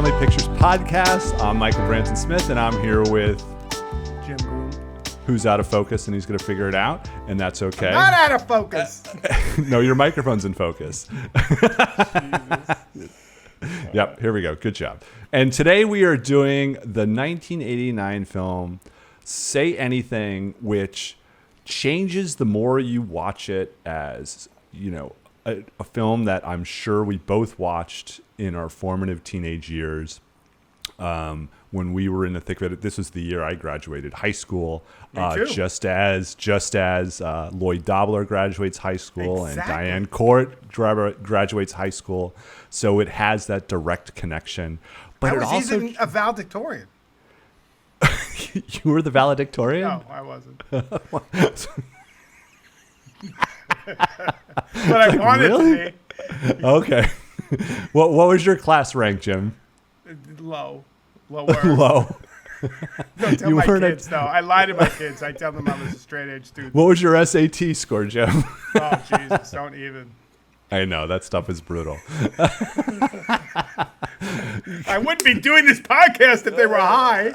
Family Pictures Podcast. I'm Michael Branson Smith, and I'm here with Jim Groom, who's out of focus, and he's going to figure it out, and that's okay. I'm not out of focus. No, your microphone's in focus. Jesus. Yep, here we go. Good job. And today we are doing the 1989 film Say Anything, which changes the more you watch it as, you know, a film that I'm sure we both watched in our formative teenage years. When we were in the thick of it. This was the year I graduated high school. Just as Lloyd Dobler graduates high school, Exactly. and Diane Court graduates high school. So it has that direct connection. But I it was also even a valedictorian. you were the valedictorian? No, I wasn't. But I wanted really? to be. Okay. What was your class rank, Jim? Lower. Low. Don't tell You my weren't kids, though. I lie to my kids. I tell them I was a straight-edge student. What was your SAT score, Jim? Oh, Jesus, don't even. I know, that stuff is brutal. I wouldn't be doing this podcast if they were high.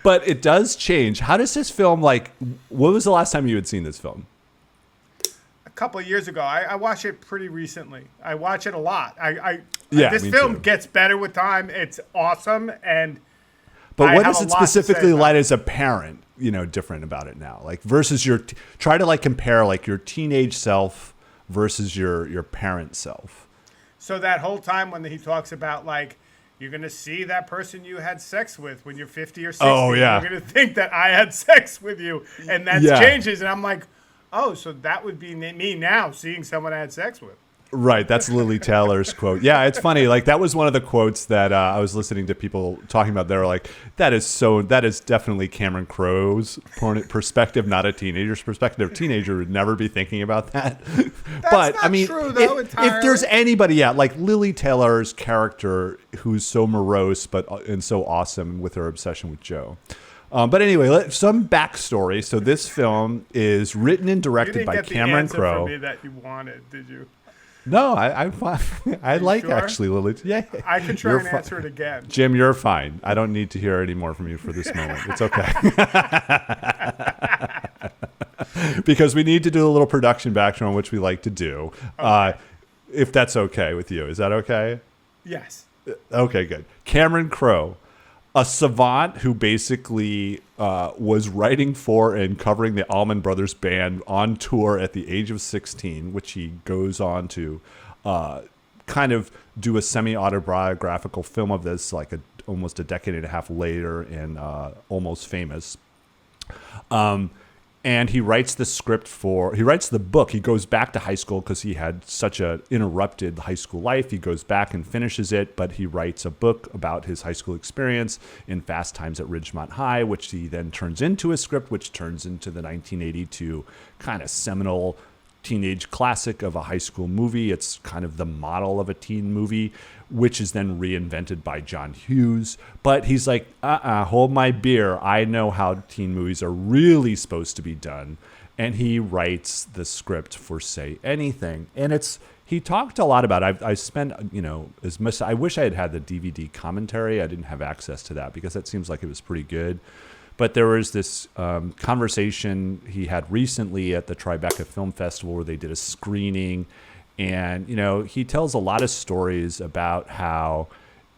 But it does change. How does this film, like, what was the last time you had seen this film? A couple of years ago. I watched it pretty recently. I watch it a lot. Yeah, this me film too. gets better with time. It's awesome, and But I what have is a it lot to say specifically about like it. as a parent, you know, different about it now? Like versus your, try to like compare like your teenage self versus your parent self. So that whole time when he talks about, like, you're going to see that person you had sex with when you're 50 or 60. Oh, yeah. You're going to think that I had sex with you. And that Yeah. changes. And I'm like, oh, so that would be me now, seeing someone I had sex with. Right, that's Lily Taylor's quote. Yeah, it's funny. Like that was one of the quotes that I was listening to people talking about. They were like, that is definitely Cameron Crowe's perspective, not a teenager's perspective. A teenager would never be thinking about that. But not I mean, true, though, if entirely. there's anybody, yeah, like Lily Taylor's character, who's so morose and so awesome with her obsession with Joe. But anyway, some backstory. So this film is written and You directed didn't by get the Cameron answer Crowe. from me that you wanted, did you? No, I like sure? actually Lily. Yeah, I can try You're and fi- answer it again. Jim, you're fine. I don't need to hear any more from you for this moment. It's okay. Because we need to do a little production background, which we like to do. Okay. If that's okay with you. Is that okay? Yes. Okay, good. Cameron Crowe, a savant who basically was writing for and covering the Allman Brothers Band on tour at the age of 16, which he goes on to kind of do a semi-autobiographical film of this, like almost a decade and a half later in Almost Famous. And he writes the book. He goes back to high school because he had such a interrupted high school life. He goes back and finishes it, but he writes a book about his high school experience in Fast Times at Ridgemont High, which he then turns into a script, which turns into the 1982 kind of seminal teenage classic of a high school movie. It's kind of the model of a teen movie, which is then reinvented by John Hughes. But he's like, hold my beer. I know how teen movies are really supposed to be done. And he writes the script for Say Anything. And he talked a lot about it. I spent, as much, I wish I had the DVD commentary. I didn't have access to that because that seems like it was pretty good. But there was this conversation he had recently at the Tribeca Film Festival where they did a screening. And, he tells a lot of stories about how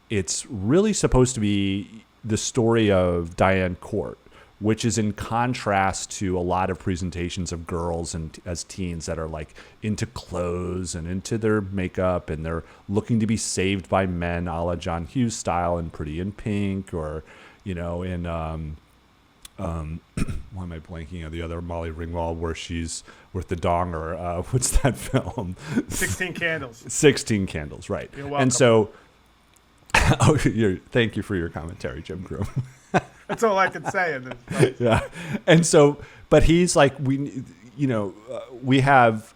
it's really supposed to be the story of Diane Court, which is in contrast to a lot of presentations of girls and as teens that are like into clothes and into their makeup and they're looking to be saved by men a la John Hughes style in Pretty in Pink or, in... why am I blanking on the other Molly Ringwald where she's with the dong or what's that film? 16 Candles. 16 Candles, right. You're welcome. And so, thank you for your commentary, Jim Groom. That's all I can say in this. Yeah. And so, but he's like, we have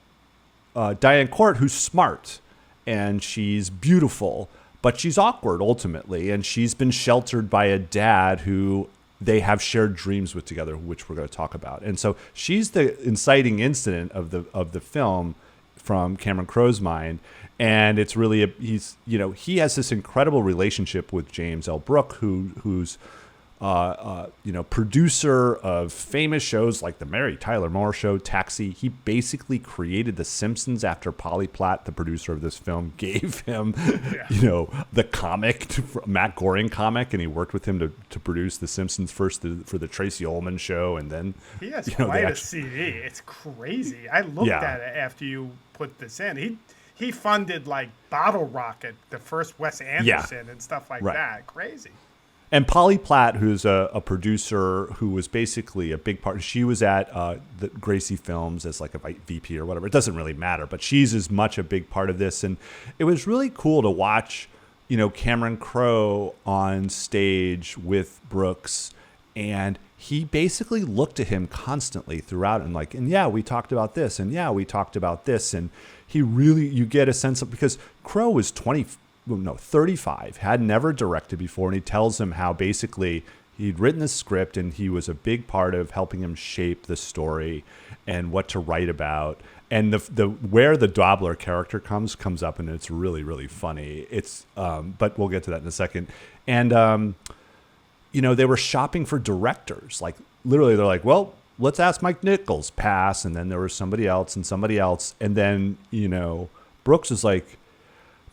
Diane Court who's smart and she's beautiful, but she's awkward ultimately. And she's been sheltered by a dad who they have shared dreams with together, which we're going to talk about. And so she's the inciting incident of the film from Cameron Crowe's mind. And it's really he has this incredible relationship with James L. Brooke, who's producer of famous shows like the Mary Tyler Moore Show, Taxi. He basically created The Simpsons after Polly Platt, the producer of this film, gave him, the comic, Matt Groening comic, and he worked with him to produce The Simpsons first for the Tracy Ullman Show, and then he has quite a CD. It's crazy. I looked at it after you put this in. He funded like Bottle Rocket, the first Wes Anderson, and stuff like that. Crazy. And Polly Platt, who's a producer who was basically a big part, she was at the Gracie Films as like a VP or whatever. It doesn't really matter, but she's as much a big part of this. And it was really cool to watch, Cameron Crowe on stage with Brooks. And he basically looked to him constantly throughout and we talked about this. And we talked about this. And you get a sense of, because Crowe was 35, had never directed before, and he tells him how basically he'd written the script and he was a big part of helping him shape the story and what to write about. And the where the Dobler character comes up, and it's really, really funny. It's but we'll get to that in a second. And they were shopping for directors. Like literally, they're like, well, let's ask Mike Nichols, pass. And then there was somebody else, and then Brooks is like,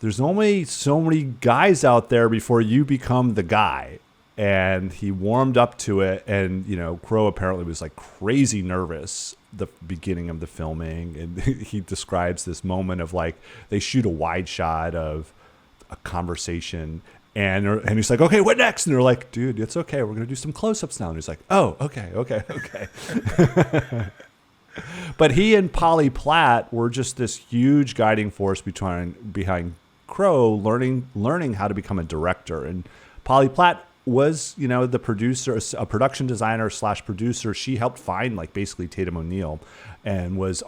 there's only so many guys out there before you become the guy. And he warmed up to it. And, Crowe apparently was like crazy nervous the beginning of the filming. And he describes this moment of like, they shoot a wide shot of a conversation. And he's like, okay, what next? And they're like, dude, it's okay. We're going to do some close-ups now. And he's like, oh, okay. But he and Polly Platt were just this huge guiding force behind Crowe learning how to become a director. And Polly Platt was, the producer, a production designer / producer. She helped find basically Tatum O'Neal, and was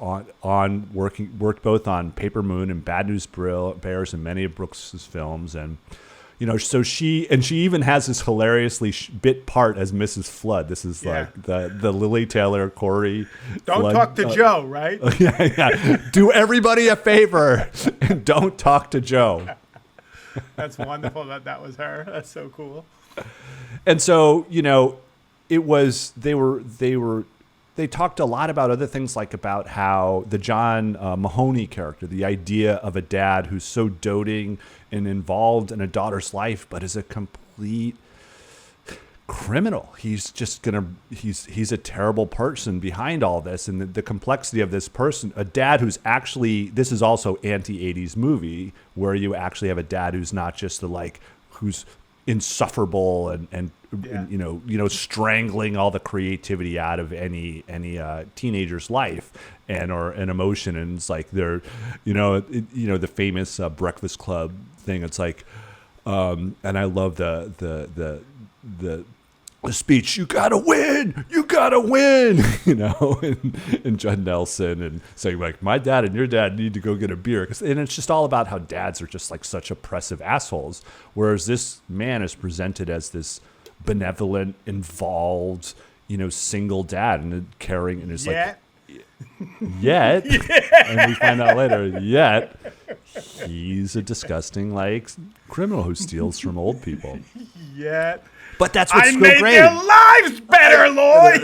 worked both on Paper Moon and Bad News Bears and many of Brooks's films. And so she even has this hilariously bit part as Mrs. Flood. This is like the Lily Taylor, Corey. Don't Flood, talk to Joe, right? Do everybody a favor and don't talk to Joe. That's wonderful that was her. That's so cool. And so, it was, they talked a lot about other things, like about how the John Mahoney character, the idea of a dad who's so doting and involved in a daughter's life, but is a complete criminal. He's a terrible person behind all this. And the complexity of this person, a dad who's actually, this is also anti-80s movie, where you actually have a dad who's not just who's insufferable and strangling all the creativity out of any teenager's life and emotion. And it's like they're the famous Breakfast Club thing. It's like and I love the speech, you gotta win, and Judd Nelson, and saying like, my dad and your dad need to go get a beer, and it's just all about how dads are just like such oppressive assholes, whereas this man is presented as this benevolent, involved, single dad, and caring, and is yet, and we find out later, yet he's a disgusting criminal who steals from old people. Yet. But that's what's so great. I made their lives better, Lloyd.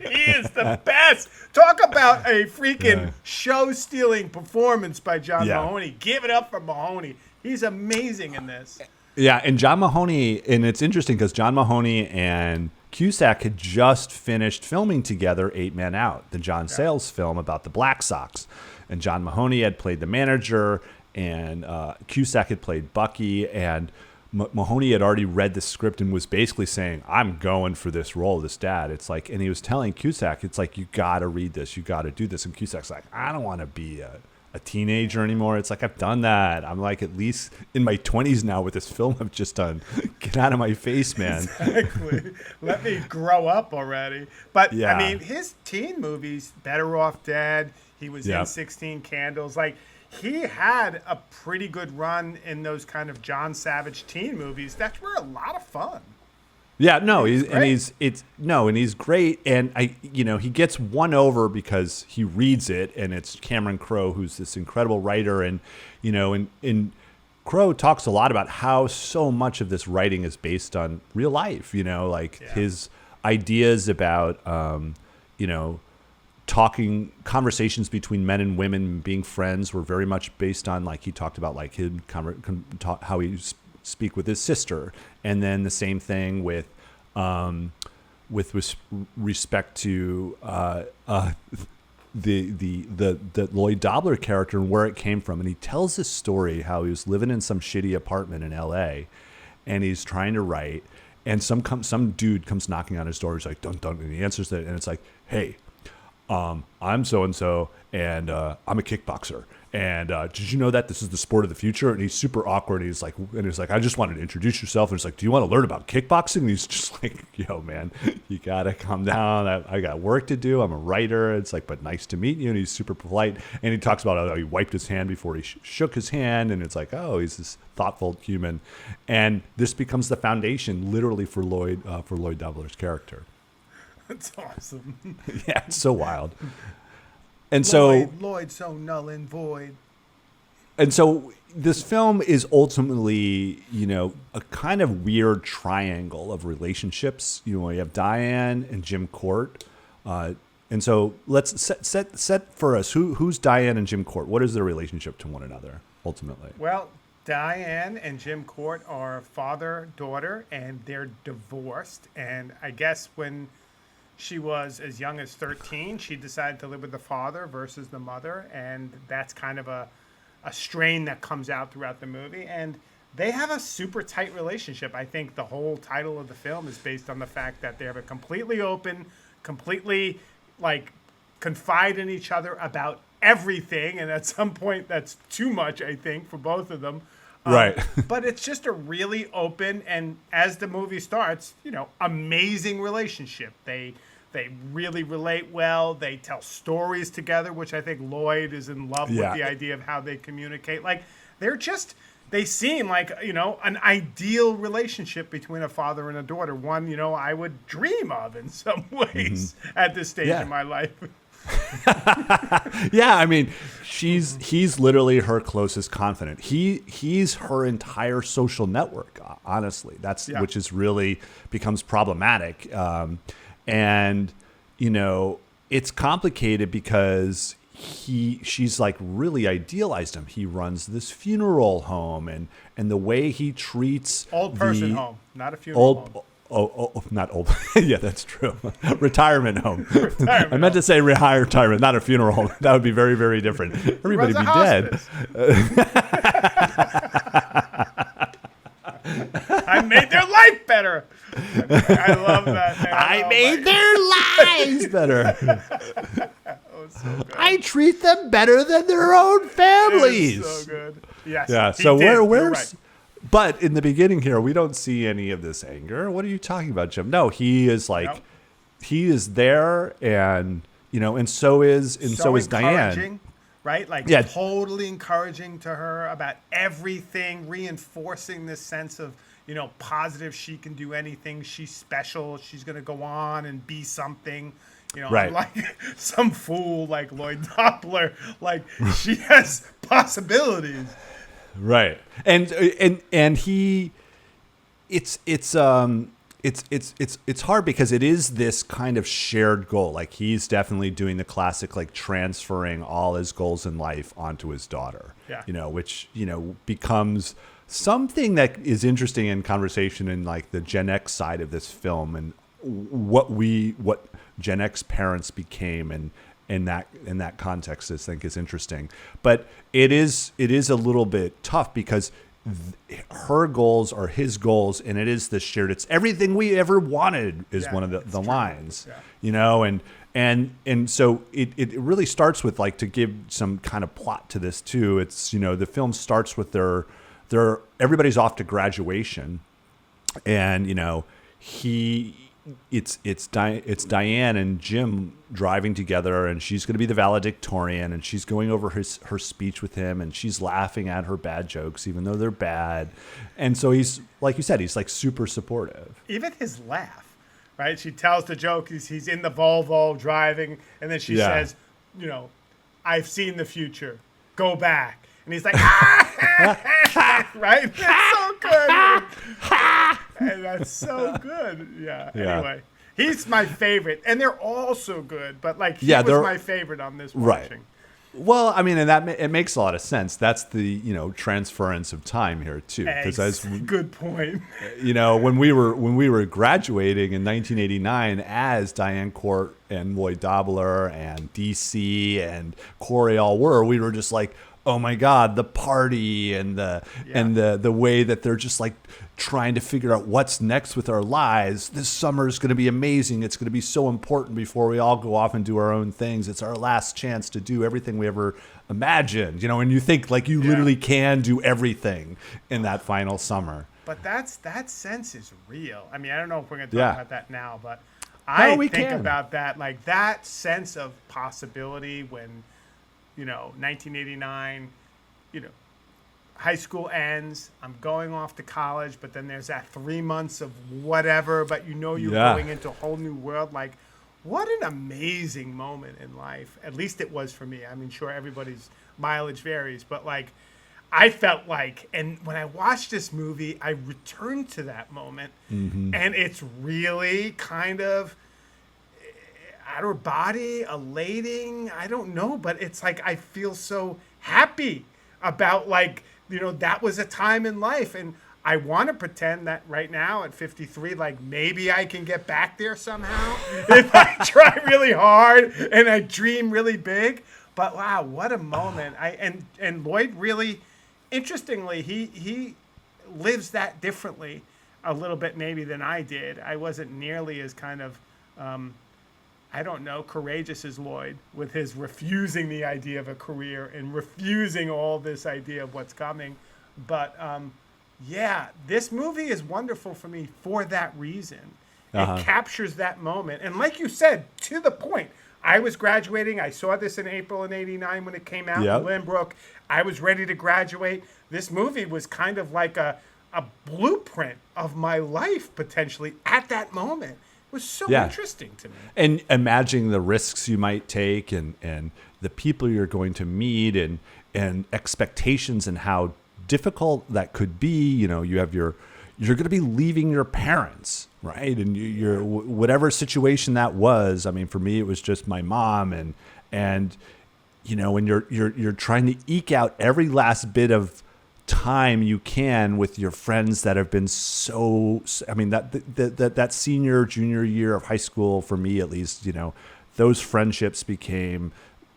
He is the best. Talk about a freaking show-stealing performance by John Mahoney. Give it up for Mahoney. He's amazing in this. Yeah, and John Mahoney, and it's interesting because John Mahoney and Cusack had just finished filming together 8 Men Out, the John Sayles film about the Black Sox. And John Mahoney had played the manager, and Cusack had played Bucky, and Mahoney had already read the script and was basically saying, I'm going for this role, this dad. It's like, and he was telling Cusack, it's like, you got to read this, you got to do this. And Cusack's like, I don't want to be a teenager anymore. It's like, I've done that. I'm like at least in my 20s now with this film I've just done. Get out of my face, man. Exactly. Let me grow up already. But I mean, his teen movies, Better Off Dead, he was in 16 Candles. He had a pretty good run in those kind of John Savage teen movies that were a lot of fun. Yeah, no, he's great, and he gets won over because he reads it, and it's Cameron Crowe, who's this incredible writer, and Crowe talks a lot about how so much of this writing is based on real life, his ideas about talking conversations between men and women being friends were very much based on, like, he talked about like him how he speak with his sister, and then the same thing with respect to the Lloyd Dobler character and where it came from. And he tells this story how he was living in some shitty apartment in L.A. and he's trying to write, and some dude comes knocking on his door. He's like, dun dun, and he answers it, and it's like, hey, I'm so and so, and I'm a kickboxer. And did you know that this is the sport of the future? And he's super awkward. And he's like, I just wanted to introduce yourself. And he's like, do you want to learn about kickboxing? And he's just like, yo, man, you gotta calm down. I got work to do. I'm a writer. It's like, but nice to meet you. And he's super polite. And he talks about how he wiped his hand before he shook his hand. And it's like, oh, he's this thoughtful human. And this becomes the foundation, literally, for Lloyd Dobler's character. That's awesome. Yeah, it's so wild. And so Lloyd so null and void. And so this film is ultimately, a kind of weird triangle of relationships. You have Diane and Jim Court. And so let's set for us, who's Diane and Jim Court? What is their relationship to one another, ultimately? Well, Diane and Jim Court are father-daughter, and they're divorced. And I guess when she was as young as 13, she decided to live with the father versus the mother, and that's kind of a strain that comes out throughout the movie. And they have a super tight relationship. I think the whole title of the film is based on the fact that they have a completely open, completely confide in each other about everything, and at some point that's too much, I think, for both of them. Right. But it's just a really open, and as the movie starts, amazing relationship. They really relate well. They tell stories together, which I think Lloyd is in love with the idea of how they communicate. Like, they seem like, an ideal relationship between a father and a daughter. One, I would dream of in some ways at this stage in my life. Yeah, I mean, he's literally her closest confidant. He's her entire social network, honestly. Which is really becomes problematic. And it's complicated because she's like really idealized him. He runs this funeral home, and the way he treats old person home, not a funeral home. Oh, not old. Yeah, that's true. Retirement home. I meant to say retirement, not a funeral home. That would be very, very different. Everybody be dead. I made their life better. I love that. Man. I made their lives better. So good. I treat them better than their own families. So good. Yes. Yeah. So where's? Right. But in the beginning here, we don't see any of this anger. What are you talking about, Jim? No, he is he is there, and and so is Diane. Right? Totally encouraging to her about everything, reinforcing this sense of, positive. She can do anything. She's special. She's going to go on and be something. Right. Like some fool like Lloyd Dobler. Like, she has possibilities. Right. And he, it's hard because it is this kind of shared goal. Like, he's definitely doing the classic, like, transferring all his goals in life onto his daughter. Yeah. Which becomes something that is interesting in conversation in like the Gen X side of this film, and what Gen X parents became, and in that context, I think is interesting. But it is a little bit tough because her goals are his goals, and it is the shared. It's everything we ever wanted is one of the lines, and so it really starts with, like, to give some kind of plot to this too. It's the film starts with their everybody's off to graduation, and it's Diane and Jim driving together, and she's going to be the valedictorian, and she's going over her speech with him, and she's laughing at her bad jokes, even though they're bad. And so he's, like you said, he's like super supportive. Even his laugh, right? She tells the joke. He's in the Volvo driving, and then she says, I've seen the future. Go back. And he's like, right? That's so good. And that's so good. Yeah. Anyway, he's my favorite. And they're all so good. But, like, he was my favorite on this watching. Right. Well, I mean, and it makes a lot of sense. That's the, transference of time here, too. Good point. When we were graduating in 1989 as Diane Court and Lloyd Dobler and DC and Corey all we were just like, oh my God, the party and the way that they're just like trying to figure out what's next with our lives. This summer is going to be amazing. It's going to be so important before we all go off and do our own things. It's our last chance to do everything we ever imagined, and you think like you literally can do everything in that final summer. But that sense is real. I mean, I don't know if we're going to talk about that now, but I think about that, like that sense of possibility when, 1989, high school ends, I'm going off to college, but then there's that 3 months of whatever, but you're going into a whole new world. Like, what an amazing moment in life. At least it was for me. I mean, sure, everybody's mileage varies, but like, I felt like, and when I watched this movie, I returned to that moment, and it's really kind of outer body, elating. I don't know, but it's like I feel so happy about like, that was a time in life. And I want to pretend that right now at 53, like maybe I can get back there somehow if I try really hard and I dream really big. But wow, what a moment. And Lloyd really, interestingly, he lives that differently a little bit maybe than I did. I wasn't nearly as kind of, courageous as Lloyd with his refusing the idea of a career and refusing all this idea of what's coming. But this movie is wonderful for me for that reason. It captures that moment. And like you said, to the point, I was graduating. I saw this in April in '89 when it came out in Lynbrook. I was ready to graduate. This movie was kind of like a blueprint of my life potentially at that moment. Was so interesting to me. And imagining the risks you might take and the people you're going to meet and expectations and how difficult that could be. You're going to be leaving your parents, right? And you're whatever situation that was. I mean, for me, it was just my mom and when you're trying to eke out every last bit of time you can with your friends that have been that senior junior year of high school, for me at least, those friendships became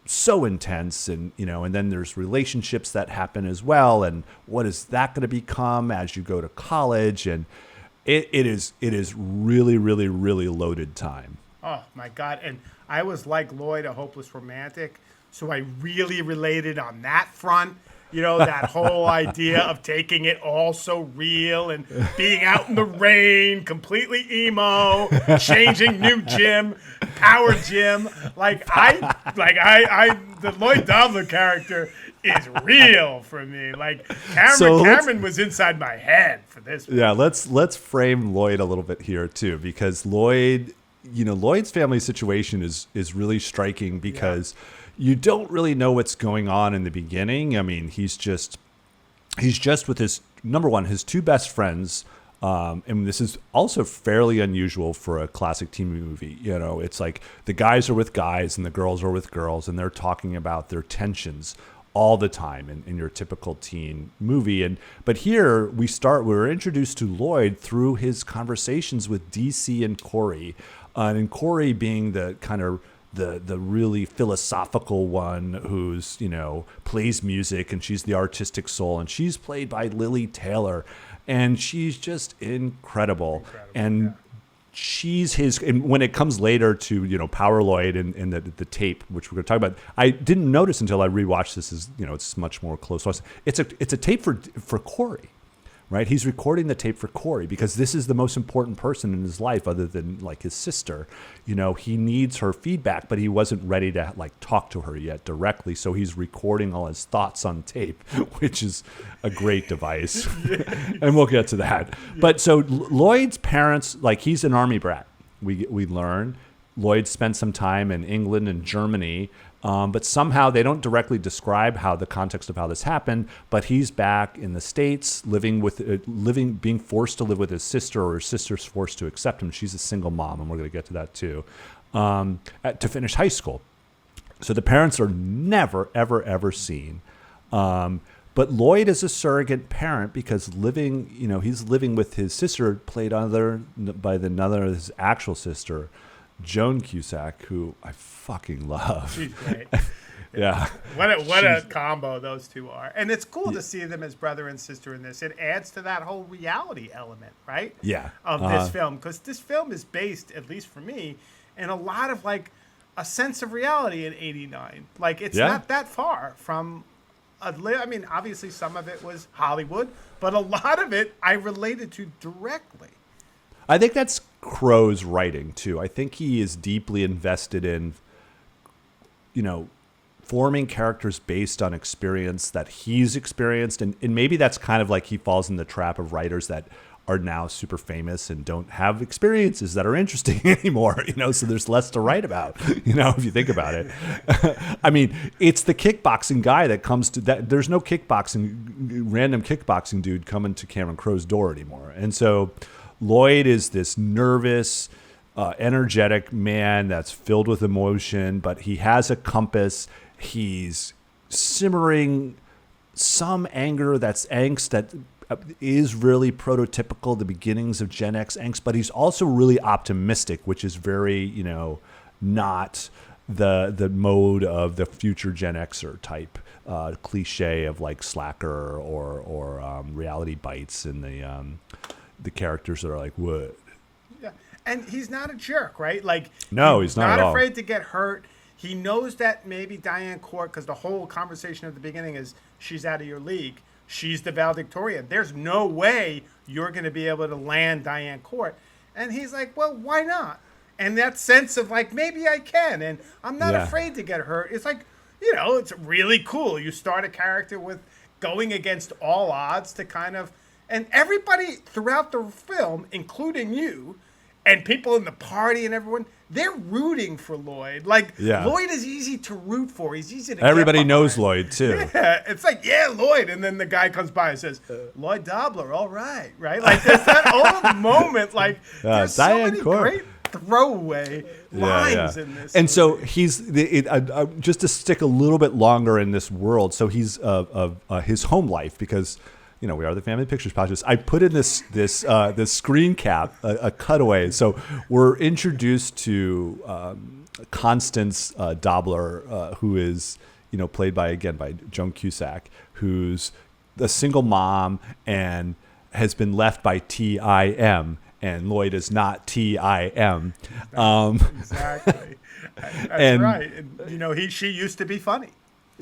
so intense, and then there's relationships that happen as well, and what is that going to become as you go to college, and it is really, really, really loaded time. Oh my God. And I was like Lloyd, a hopeless romantic, so I really related on that front. That whole idea of taking it all so real and being out in the rain, completely emo, changing new gym, power gym. The Lloyd Dobler character is real for me. Like Cameron was inside my head for this one. Yeah, let's frame Lloyd a little bit here too, because Lloyd's family situation is really striking because you don't really know what's going on in the beginning. I mean, he's just with his his two best friends, and this is also fairly unusual for a classic teen movie. It's like the guys are with guys and the girls are with girls, and they're talking about their tensions all the time in your typical teen movie. But here we're introduced to Lloyd through his conversations with DC and Corey, and Corey being the kind of the really philosophical one who's, plays music, and she's the artistic soul, and she's played by Lily Taylor, and she's just incredible. And she's his, and when it comes later to, Power Lloyd and the tape, which we're going to talk about, I didn't notice until I rewatched this, it's much more close. It's a tape for Corey, right? He's recording the tape for Corey because this is the most important person in his life other than like his sister. You know, he needs her feedback, but he wasn't ready to like talk to her yet directly. So he's recording all his thoughts on tape, which is a great device. And we'll get to that. But so Lloyd's parents, like he's an army brat. We learn. Lloyd spent some time in England and Germany. But somehow they don't directly describe how the context of how this happened. But he's back in the States, being forced to live with his sister, or his sister's forced to accept him. She's a single mom, and we're going to get to that too. To finish high school, so the parents are never, ever, ever seen. But Lloyd is a surrogate parent because he's living with his sister, played by another his actual sister, Joan Cusack, who I fucking love. She's great. Yeah. What a combo those two are. And it's cool to see them as brother and sister in this. It adds to that whole reality element, right? Yeah. Of this film. Because this film is based, at least for me, in a lot of like a sense of reality in '89. Like it's not that far from obviously some of it was Hollywood, but a lot of it I related to directly. I think that's Crowe's writing too. I think he is deeply invested in, forming characters based on experience that he's experienced. And maybe that's kind of like he falls in the trap of writers that are now super famous and don't have experiences that are interesting anymore, so there's less to write about, if you think about it. I mean, it's the kickboxing guy that comes to that. There's no random kickboxing dude coming to Cameron Crowe's door anymore. And so Lloyd is this nervous, energetic man that's filled with emotion, but he has a compass. He's simmering some anger, that's angst that is really prototypical, the beginnings of Gen X angst, but he's also really optimistic, which is very, not the mode of the future Gen Xer type cliche of like slacker or reality bites and the characters that are like, what? Yeah, and he's not a jerk, right? Like, no, he's not at all. Afraid to get hurt. He knows that maybe Diane Court, because the whole conversation at the beginning is she's out of your league. She's the valedictorian. There's no way you're going to be able to land Diane Court. And he's like, well, why not? And that sense of like, maybe I can. And I'm not afraid to get hurt. It's like, it's really cool. You start a character with going against all odds to kind of, and everybody throughout the film, including you and people in the party and everyone, they're rooting for Lloyd. Like, Lloyd is easy to root for. He's easy to Everybody knows Lloyd, too. Yeah, it's like, Lloyd. And then the guy comes by and says, Lloyd Dobler, all right? Like, there's that old moment. Like, there's so many great throwaway lines in this. And movie. so he's, just to stick a little bit longer in this world, so he's his home life, because we are the Family Pictures Podcast. I put in this screen cap, a cutaway. So we're introduced to Constance Dobler, who is played by Joan Cusack, who's a single mom and has been left by Tim, and Lloyd is not Tim. Exactly. That's right. And, she used to be funny.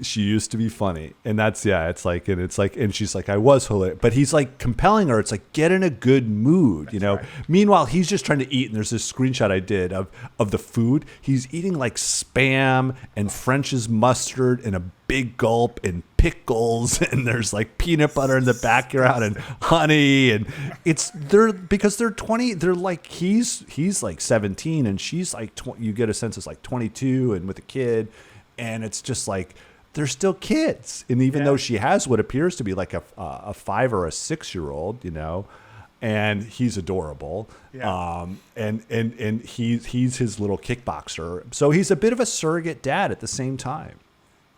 She used to be funny. And that's, and she's like, I was hilarious. But he's like compelling her. It's like, get in a good mood, Right. Meanwhile, he's just trying to eat. And there's this screenshot I did of the food. He's eating like Spam and French's mustard and a big gulp and pickles. And there's like peanut butter in the background and honey. And because they're 20, they're like, he's like 17 and she's like, you get a sense it's like 22 and with a kid. And it's just like, they're still kids. And even though she has what appears to be like a 5 or a 6-year-old, and he's adorable. Yeah. And he's his little kickboxer. So he's a bit of a surrogate dad at the same time.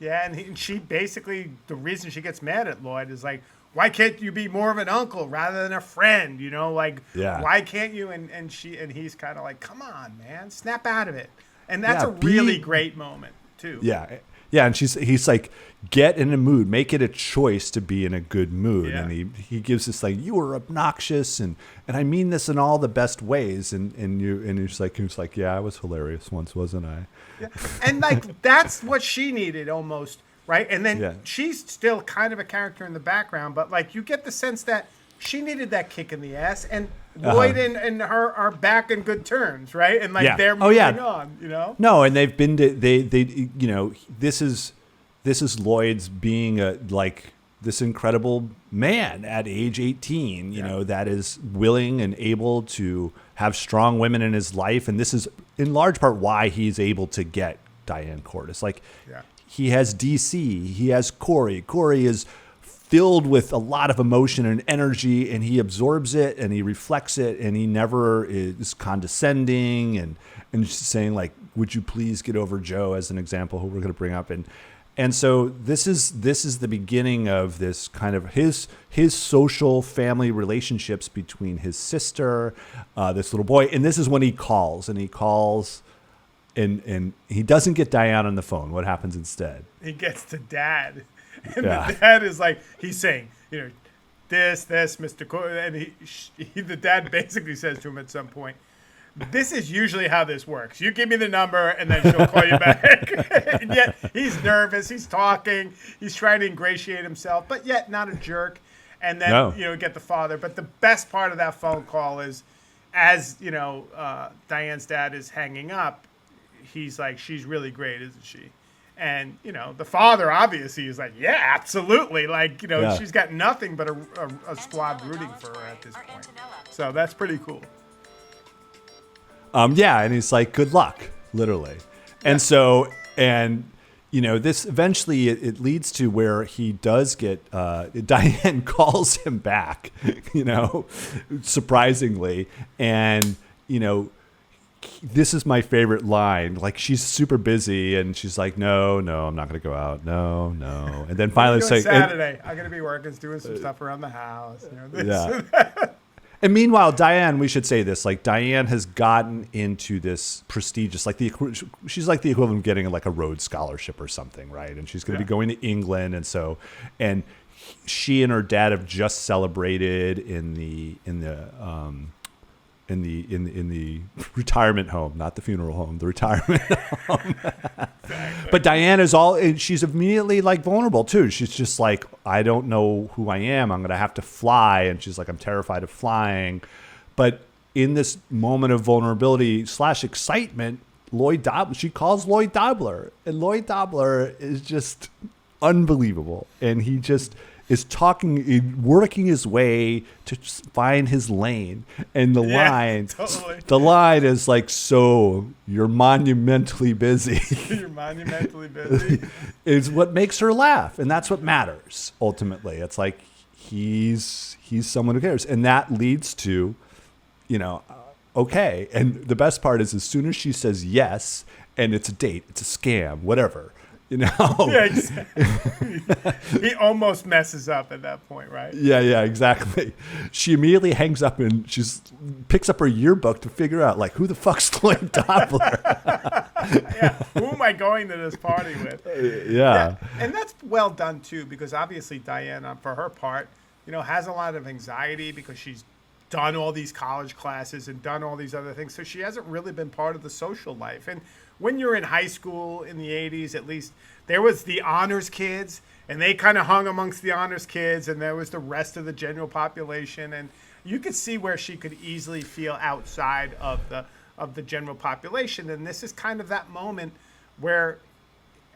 Yeah. And she basically, the reason she gets mad at Lloyd is like, why can't you be more of an uncle rather than a friend? Why can't you? And he's kind of like, come on, man, snap out of it. And that's a really great moment too. Yeah. Yeah, and he's like, get in a mood, make it a choice to be in a good mood. Yeah. And he gives this like, you were obnoxious and I mean this in all the best ways. And he's like, yeah, I was hilarious once, wasn't I? Yeah. And like that's what she needed almost, right? And then she's still kind of a character in the background, but like you get the sense that she needed that kick in the ass, and Lloyd and her are back in good terms, right? And like they're moving on, you know. No, and they've been to they you know, this is Lloyd's being this incredible man at age 18, you know, that is willing and able to have strong women in his life, and this is in large part why he's able to get Diane Cordes. Like he has DC, he has Corey. Corey is filled with a lot of emotion and energy, and he absorbs it and he reflects it, and he never is condescending and just saying like, would you please get over Joe, as an example, who we're going to bring up. And so this is the beginning of this kind of his social family relationships between his sister, this little boy, and this is when he calls and he doesn't get Diane on the phone. What happens instead? He gets to Dad. And the dad is like, he's saying, you know, this, Mr. And the dad basically says to him at some point, this is usually how this works. You give me the number and then she'll call you back. And yet he's nervous. He's talking. He's trying to ingratiate himself, but yet not a jerk. And then, you know, get the father. But the best part of that phone call is, as, you know, Diane's dad is hanging up, he's like, she's really great, isn't she? And, you know, the father obviously is like, yeah, absolutely. Like, you know, she's got nothing but a squad rooting for her at this point. So that's pretty cool. And he's like, good luck, literally. And so, and, you know, this eventually it leads to where he does get, Diane calls him back, you know, surprisingly. And, you know, this is my favorite line. Like, she's super busy and she's like, no, I'm not going to go out. No. And then finally it's like, Saturday, I'm going to be working, doing some stuff around the house. You know, this And meanwhile, Diane, we should say this, like Diane has gotten into this prestigious, like she's like the equivalent of getting like a Rhodes Scholarship or something, right? And she's going to be going to England. And she and her dad have just celebrated in the retirement home, not the funeral home, the retirement home. But Diane she's immediately like vulnerable too. She's just like, I don't know who I am. I'm going to have to fly. And she's like, I'm terrified of flying. But in this moment of vulnerability / excitement, she calls Lloyd Dobler, and Lloyd Dobler is just unbelievable. And he just is working his way to find his lane. And the line is like, so you're monumentally busy. You're monumentally busy. Is what makes her laugh. And that's what matters, ultimately. It's like, he's someone who cares. And that leads to, you know, okay. And the best part is, as soon as she says yes, and it's a date, it's a scam, whatever, you know. Yeah, exactly. He almost messes up at that point, right? Yeah, exactly. She immediately hangs up and picks up her yearbook to figure out, like, who the fuck's Lloyd Dobler? Who am I going to this party with? Yeah. And that's well done too, because obviously Diane, for her part, you know, has a lot of anxiety because she's done all these college classes and done all these other things, so she hasn't really been part of the social life. And when you're in high school in the 80s, at least, there was the honors kids, and they kind of hung amongst the honors kids, and there was the rest of the general population, and you could see where she could easily feel outside of the general population. And this is kind of that moment where,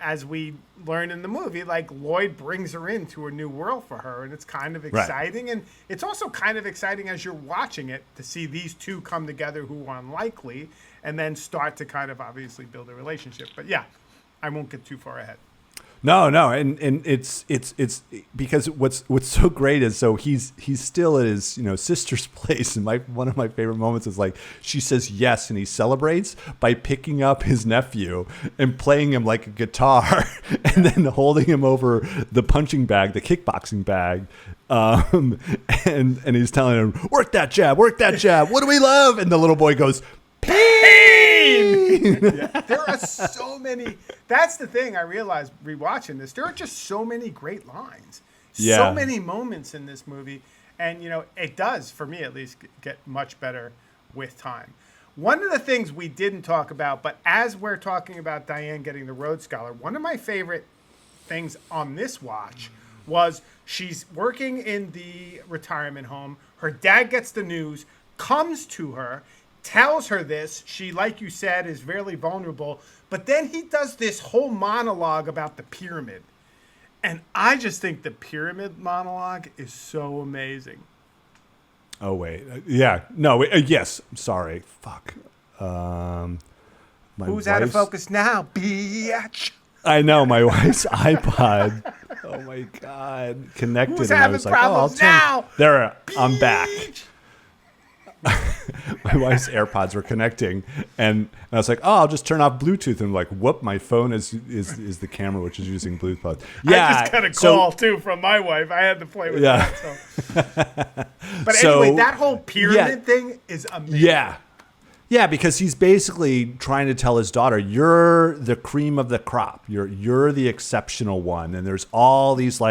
as we learn in the movie, like, Lloyd brings her into a new world for her, and it's kind of exciting. Right. And it's also kind of exciting as you're watching it to see these two come together who are unlikely, and then start to kind of obviously build a relationship. But yeah, I won't get too far ahead. No, and it's because what's so great is, so he's still at his, you know, sister's place, and one of my favorite moments is like, she says yes, and he celebrates by picking up his nephew and playing him like a guitar, and then holding him over the punching bag, the kickboxing bag, and he's telling him, work that jab, what do we love? And the little boy goes, pain. There are so many. That's the thing I realized rewatching this. There are just so many great lines, so many moments in this movie, and you know, it does, for me at least, get much better with time. One of the things we didn't talk about, but as we're talking about Diane getting the Rhodes Scholar, one of my favorite things on this watch was She's working in the retirement home. Her dad gets the news, comes to her, tells her this. She, like you said, is very vulnerable. But then he does this whole monologue about the pyramid. And I just think the pyramid monologue is so amazing. Oh, wait. Yeah. No, yes. Sorry. Fuck. Who's out of focus now, bitch? I know, my wife's iPod. Oh my God! Connected. Who's and I having was problems like, now? There, I'm back. My wife's AirPods were connecting, and I was like, "Oh, I'll just turn off Bluetooth." And like, whoop! My phone is the camera, which is using Bluetooth. Yeah, I just got a call too from my wife. I had to play with that. So. But anyway, that whole pyramid thing is amazing. Yeah. Yeah, because he's basically trying to tell his daughter, you're the cream of the crop. You're the exceptional one. And there's all these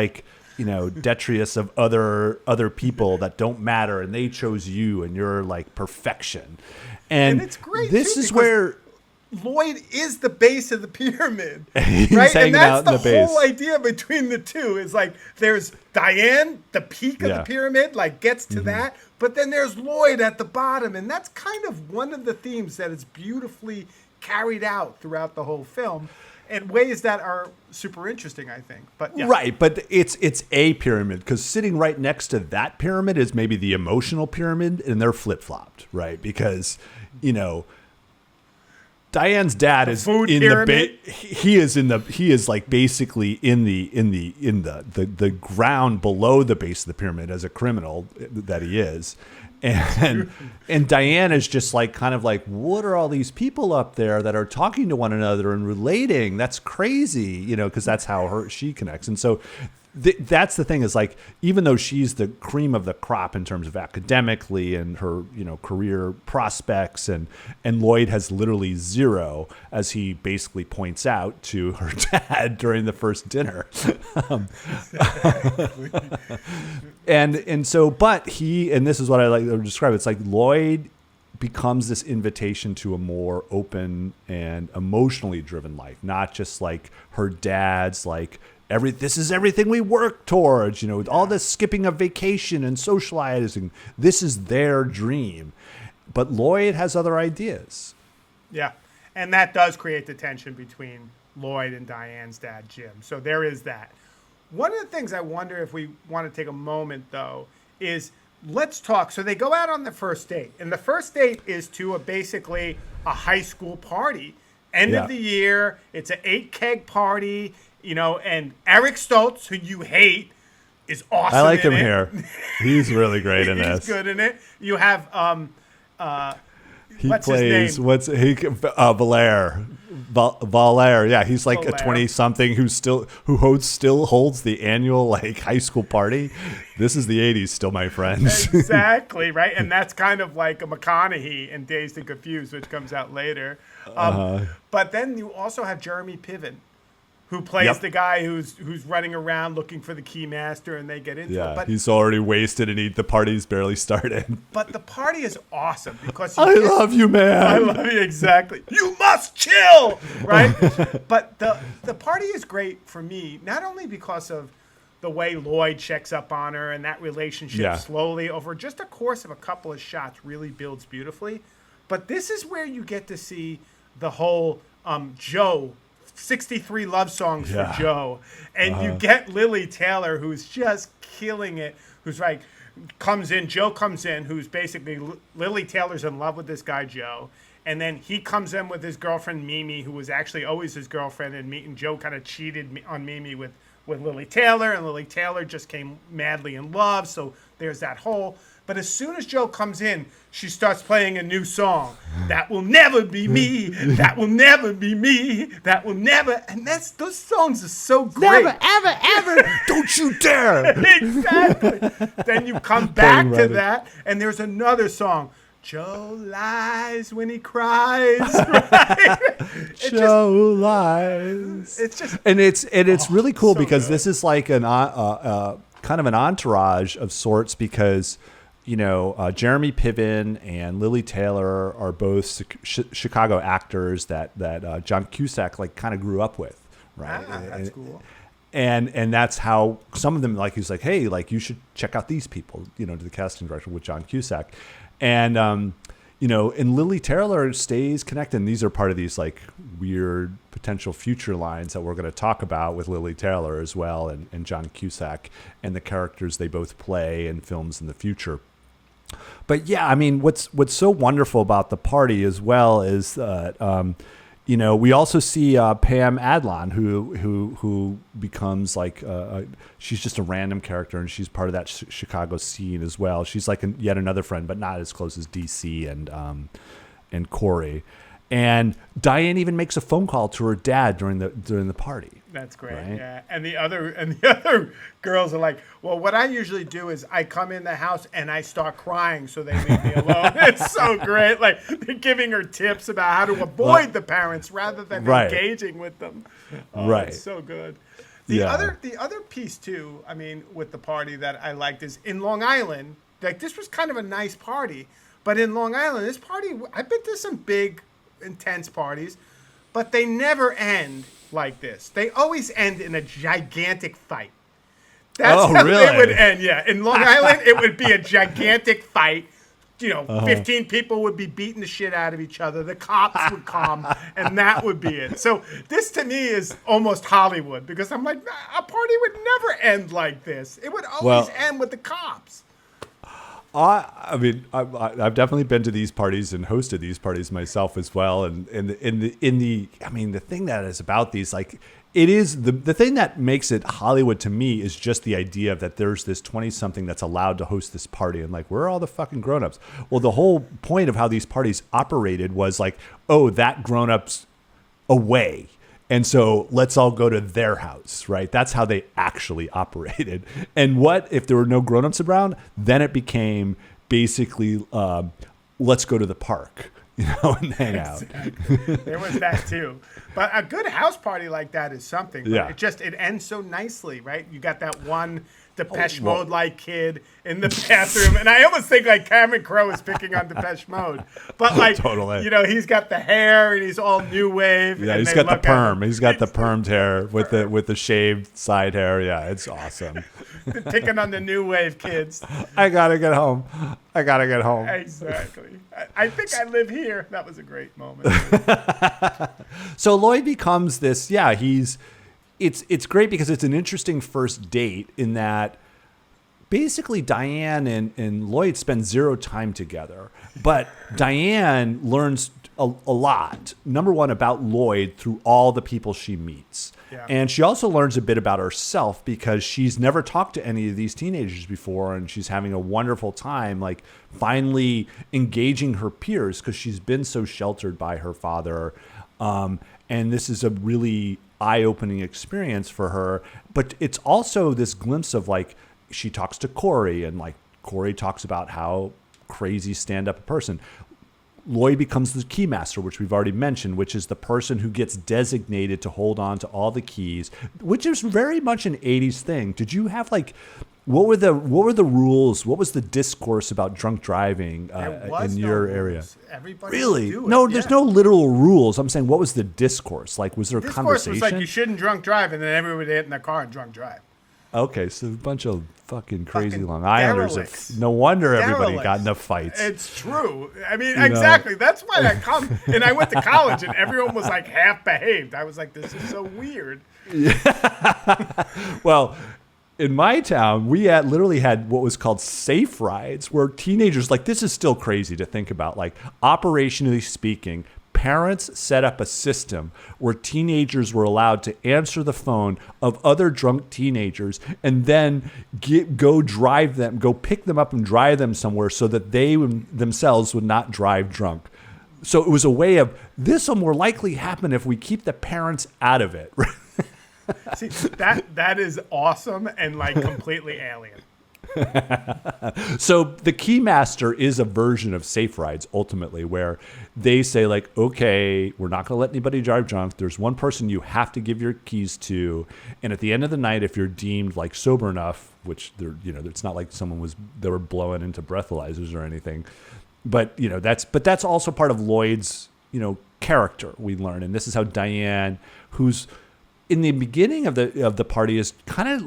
detritus of other people that don't matter, and they chose you, and you're like perfection. And it's great. This is where Lloyd is the base of the pyramid. He's right? hanging And out that's in the base. whole idea between the two is like there's Diane, the peak of the pyramid, like gets to that. But then there's Lloyd at the bottom. And that's kind of one of the themes that is beautifully carried out throughout the whole film in ways that are super interesting, I think. But yeah. Right, but it's a pyramid, because sitting right next to that pyramid is maybe the emotional pyramid, and they're flip-flopped, right? Because, Diane's dad is in the he is like basically in the ground below the base of the pyramid as a criminal that he is. And Diane is just like kind of like, what are all these people up there that are talking to one another and relating? That's crazy, because that's how she connects. And so that's the thing, is like, even though she's the cream of the crop in terms of academically and her career prospects, and Lloyd has literally zero, as he basically points out to her dad during the first dinner. and so, but and this is what I like to describe, it's like Lloyd becomes this invitation to a more open and emotionally driven life, not just like her dad's like, this is everything we work towards, all this skipping of vacation and socializing. This is their dream. But Lloyd has other ideas. Yeah. And that does create the tension between Lloyd and Diane's dad, Jim. So there is that. One of the things I wonder if we want to take a moment, though, is let's talk. So they go out on the first date. And the first date is to basically a high school party. End of the year. It's an 8-keg party. And Eric Stoltz, who you hate, is awesome. I like him here. He's really great in this. He's good in it. You have he what's plays his name? Valère. Valère. Yeah, he's like Valère. a 20-something who still holds the annual like high school party. This is the 80s still, my friends. Exactly, right? And that's kind of like a McConaughey in Dazed and Confused, which comes out later. But then you also have Jeremy Piven, who plays the guy who's running around looking for the keymaster, and they get into it. But he's already wasted, and the party's barely started. But the party is awesome because I love you, man. I love you, exactly. You must chill, right? But the party is great for me, not only because of the way Lloyd checks up on her, and that relationship slowly over just a course of a couple of shots really builds beautifully, but this is where you get to see the whole Joe 63 love songs for Joe. And you get Lily Taylor, who's just killing it, who's like, Joe comes in, who's basically, Lily Taylor's in love with this guy, Joe. And then he comes in with his girlfriend, Mimi, who was actually always his girlfriend, and Joe kind of cheated on Mimi with Lily Taylor, and Lily Taylor just came madly in love, so there's that whole... But as soon as Joe comes in, she starts playing a new song. That will never be me. That will never be me. That will never. And those songs are so great. Never, ever, ever. Don't you dare. Exactly. Then you come back to that, and there's another song. Joe lies when he cries. Right? Joe lies. It's just, and it's really cool, so because good. this is like an kind of an entourage of sorts, because Jeremy Piven and Lily Taylor are both Chicago actors that John Cusack like kind of grew up with, right? That's cool. And that's how some of them, like, he's like, hey, like, you should check out these people, to the casting director with John Cusack. And, and Lily Taylor stays connected. And these are part of these, like, weird potential future lines that we're going to talk about with Lily Taylor as well, and John Cusack, and the characters they both play in films in the future. But yeah, I mean, what's so wonderful about the party as well is that, we also see Pam Adlon, who becomes like she's just a random character, and she's part of that Chicago scene as well. She's like yet another friend, but not as close as DC and Corey. And Diane even makes a phone call to her dad during the party. That's great. Right? Yeah. And the other girls are like, well, what I usually do is I come in the house and I start crying so they leave me alone. It's so great. Like, they're giving her tips about how to avoid the parents rather than engaging with them. Oh, right. It's so good. The other piece too, I mean, with the party that I liked is in Long Island, like, this was kind of a nice party, but in Long Island, this party, I've been to some big, intense parties, but they never end like this. They always end in a gigantic fight. That's how they would end. Yeah, in Long Island, it would be a gigantic fight. 15 people would be beating the shit out of each other. The cops would come, and that would be it. So this, to me, is almost Hollywood, because I'm like, a party would never end like this. It would always end with the cops. I mean, I've definitely been to these parties and hosted these parties myself as well. And the thing that is about these, like, it is the thing that makes it Hollywood to me is just the idea that there's this 20-something that's allowed to host this party, and like, where are all the fucking grown-ups? Well, the whole point of how these parties operated was like, oh, that grown-up's away, and so let's all go to their house, right? That's how they actually operated. And what if there were no grown-ups around? Then it became basically, let's go to the park, and hang out. There was that too. But a good house party like that is something. Yeah. It ends so nicely, right? You got that one Depeche Mode-like kid in the bathroom. And I almost think like Cameron Crowe is picking on Depeche Mode. But like, totally. He's got the hair and he's all new wave. Yeah, he's got the perm. He's got the permed hair with the shaved side hair. Yeah, it's awesome. Picking on the new wave kids. I gotta get home. Exactly. I think I live here. That was a great moment. So Lloyd becomes this. Yeah, it's great because it's an interesting first date in that basically Diane and Lloyd spend zero time together, but Diane learns a lot. Number one, about Lloyd through all the people she meets. Yeah. And she also learns a bit about herself because she's never talked to any of these teenagers before, and she's having a wonderful time, like, finally engaging her peers because she's been so sheltered by her father. And this is a really eye-opening experience for her. But it's also this glimpse of, like, she talks to Corey, and like Corey talks about how crazy stand-up a person. Lloyd becomes the keymaster, which we've already mentioned, which is the person who gets designated to hold on to all the keys, which is very much an 80s thing. Did you have like, what were the rules? What was the discourse about drunk driving in your area? Everybody really? Do it. No, there's no literal rules. I'm saying, what was the discourse? Like, was there a conversation? Discourse was like, you shouldn't drunk drive, and then everybody would get in their car and drunk drive. Okay, so a bunch of fucking crazy Long Islanders. No wonder everybody got into fights. It's true. I mean, exactly. That's why I come. And I went to college, and everyone was like half behaved. I was like, this is so weird. Yeah. Well, in my town, we literally had what was called safe rides, where teenagers, like, this is still crazy to think about, like, operationally speaking, parents set up a system where teenagers were allowed to answer the phone of other drunk teenagers and then go pick them up and drive them somewhere so that they themselves would not drive drunk. So it was a way of, this will more likely happen if we keep the parents out of it. See, that is awesome and like completely alien. So the Keymaster is a version of Safe Rides, ultimately, where they say, like, okay, we're not going to let anybody drive drunk. There's one person you have to give your keys to, and at the end of the night, if you're deemed like sober enough, which it's not like they were blowing into breathalyzers or anything, but that's also part of Lloyd's character, we learn, and this is how Diane, who's in the beginning of the party is kind of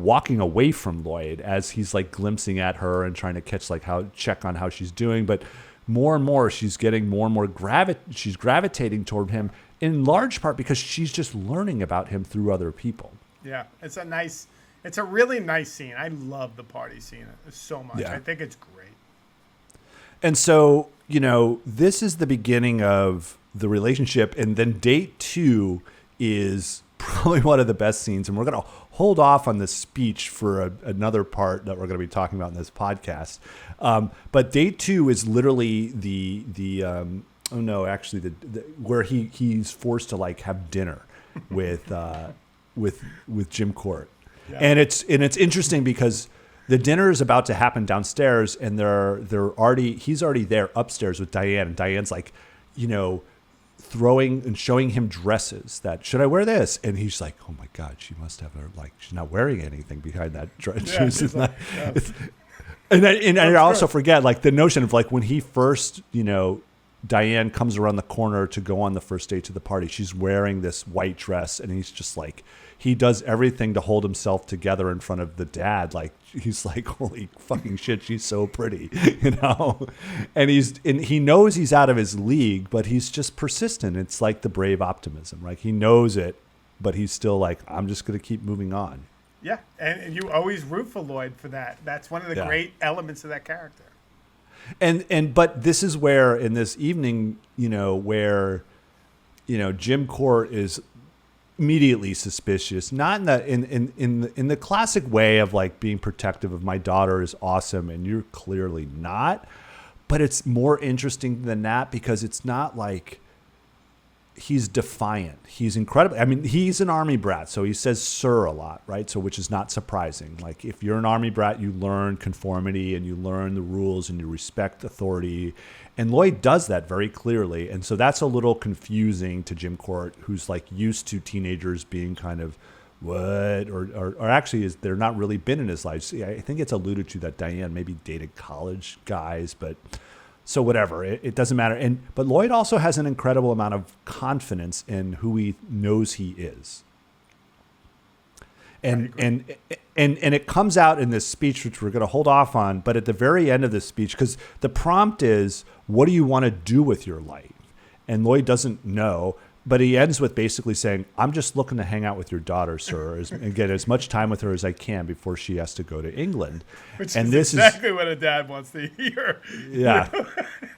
walking away from Lloyd as he's like glimpsing at her and trying to check on how she's doing. But more and more, she's getting more and more she's gravitating toward him, in large part because she's just learning about him through other people. Yeah, it's a really nice scene. I love the party scene so much. Yeah. I think it's great. And so, this is the beginning of the relationship, and then date 2 is probably one of the best scenes, and we're going to hold off on the speech for another part that we're going to be talking about in this podcast. But date 2 is literally where he's forced to like have dinner with Jim Court, yeah. And it's interesting because the dinner is about to happen downstairs, and he's already there upstairs with Diane, and Diane's like, throwing and showing him dresses that, should I wear this? And he's like, oh my God, she must have her, like, she's not wearing anything behind that dress. Yeah, and I also forget, like, the notion of like when he first, Diane comes around the corner to go on the first date to the party, she's wearing this white dress, and he's just like, he does everything to hold himself together in front of the dad. Like, he's like, holy fucking shit, she's so pretty, and he knows he's out of his league, but he's just persistent. It's like the brave optimism, right? He knows it, but he's still like, I'm just going to keep moving on. Yeah. And you always root for Lloyd for that. That's one of the great elements of that character. But this is where in this evening, where, Jim Court is immediately suspicious, not in the classic way of like being protective of my daughter is awesome and you're clearly not, but it's more interesting than that because it's not like he's defiant. He's incredible. I mean, he's an army brat, so he says sir a lot, right? So which is not surprising. Like if you're an army brat, you learn conformity and you learn the rules and you respect authority. And Lloyd does that very clearly. And so that's a little confusing to Jim Court, who's like used to teenagers being kind of what, or actually they're not really been in his life. See, I think it's alluded to that Diane maybe dated college guys, but so whatever, it doesn't matter. But Lloyd also has an incredible amount of confidence in who he knows he is. And it comes out in this speech, which we're going to hold off on. But at the very end of this speech, because the prompt is, what do you want to do with your life? And Lloyd doesn't know, but he ends with basically saying, I'm just looking to hang out with your daughter, sir, and get as much time with her as I can before she has to go to England. Which and is this exactly what a dad wants to hear. Yeah.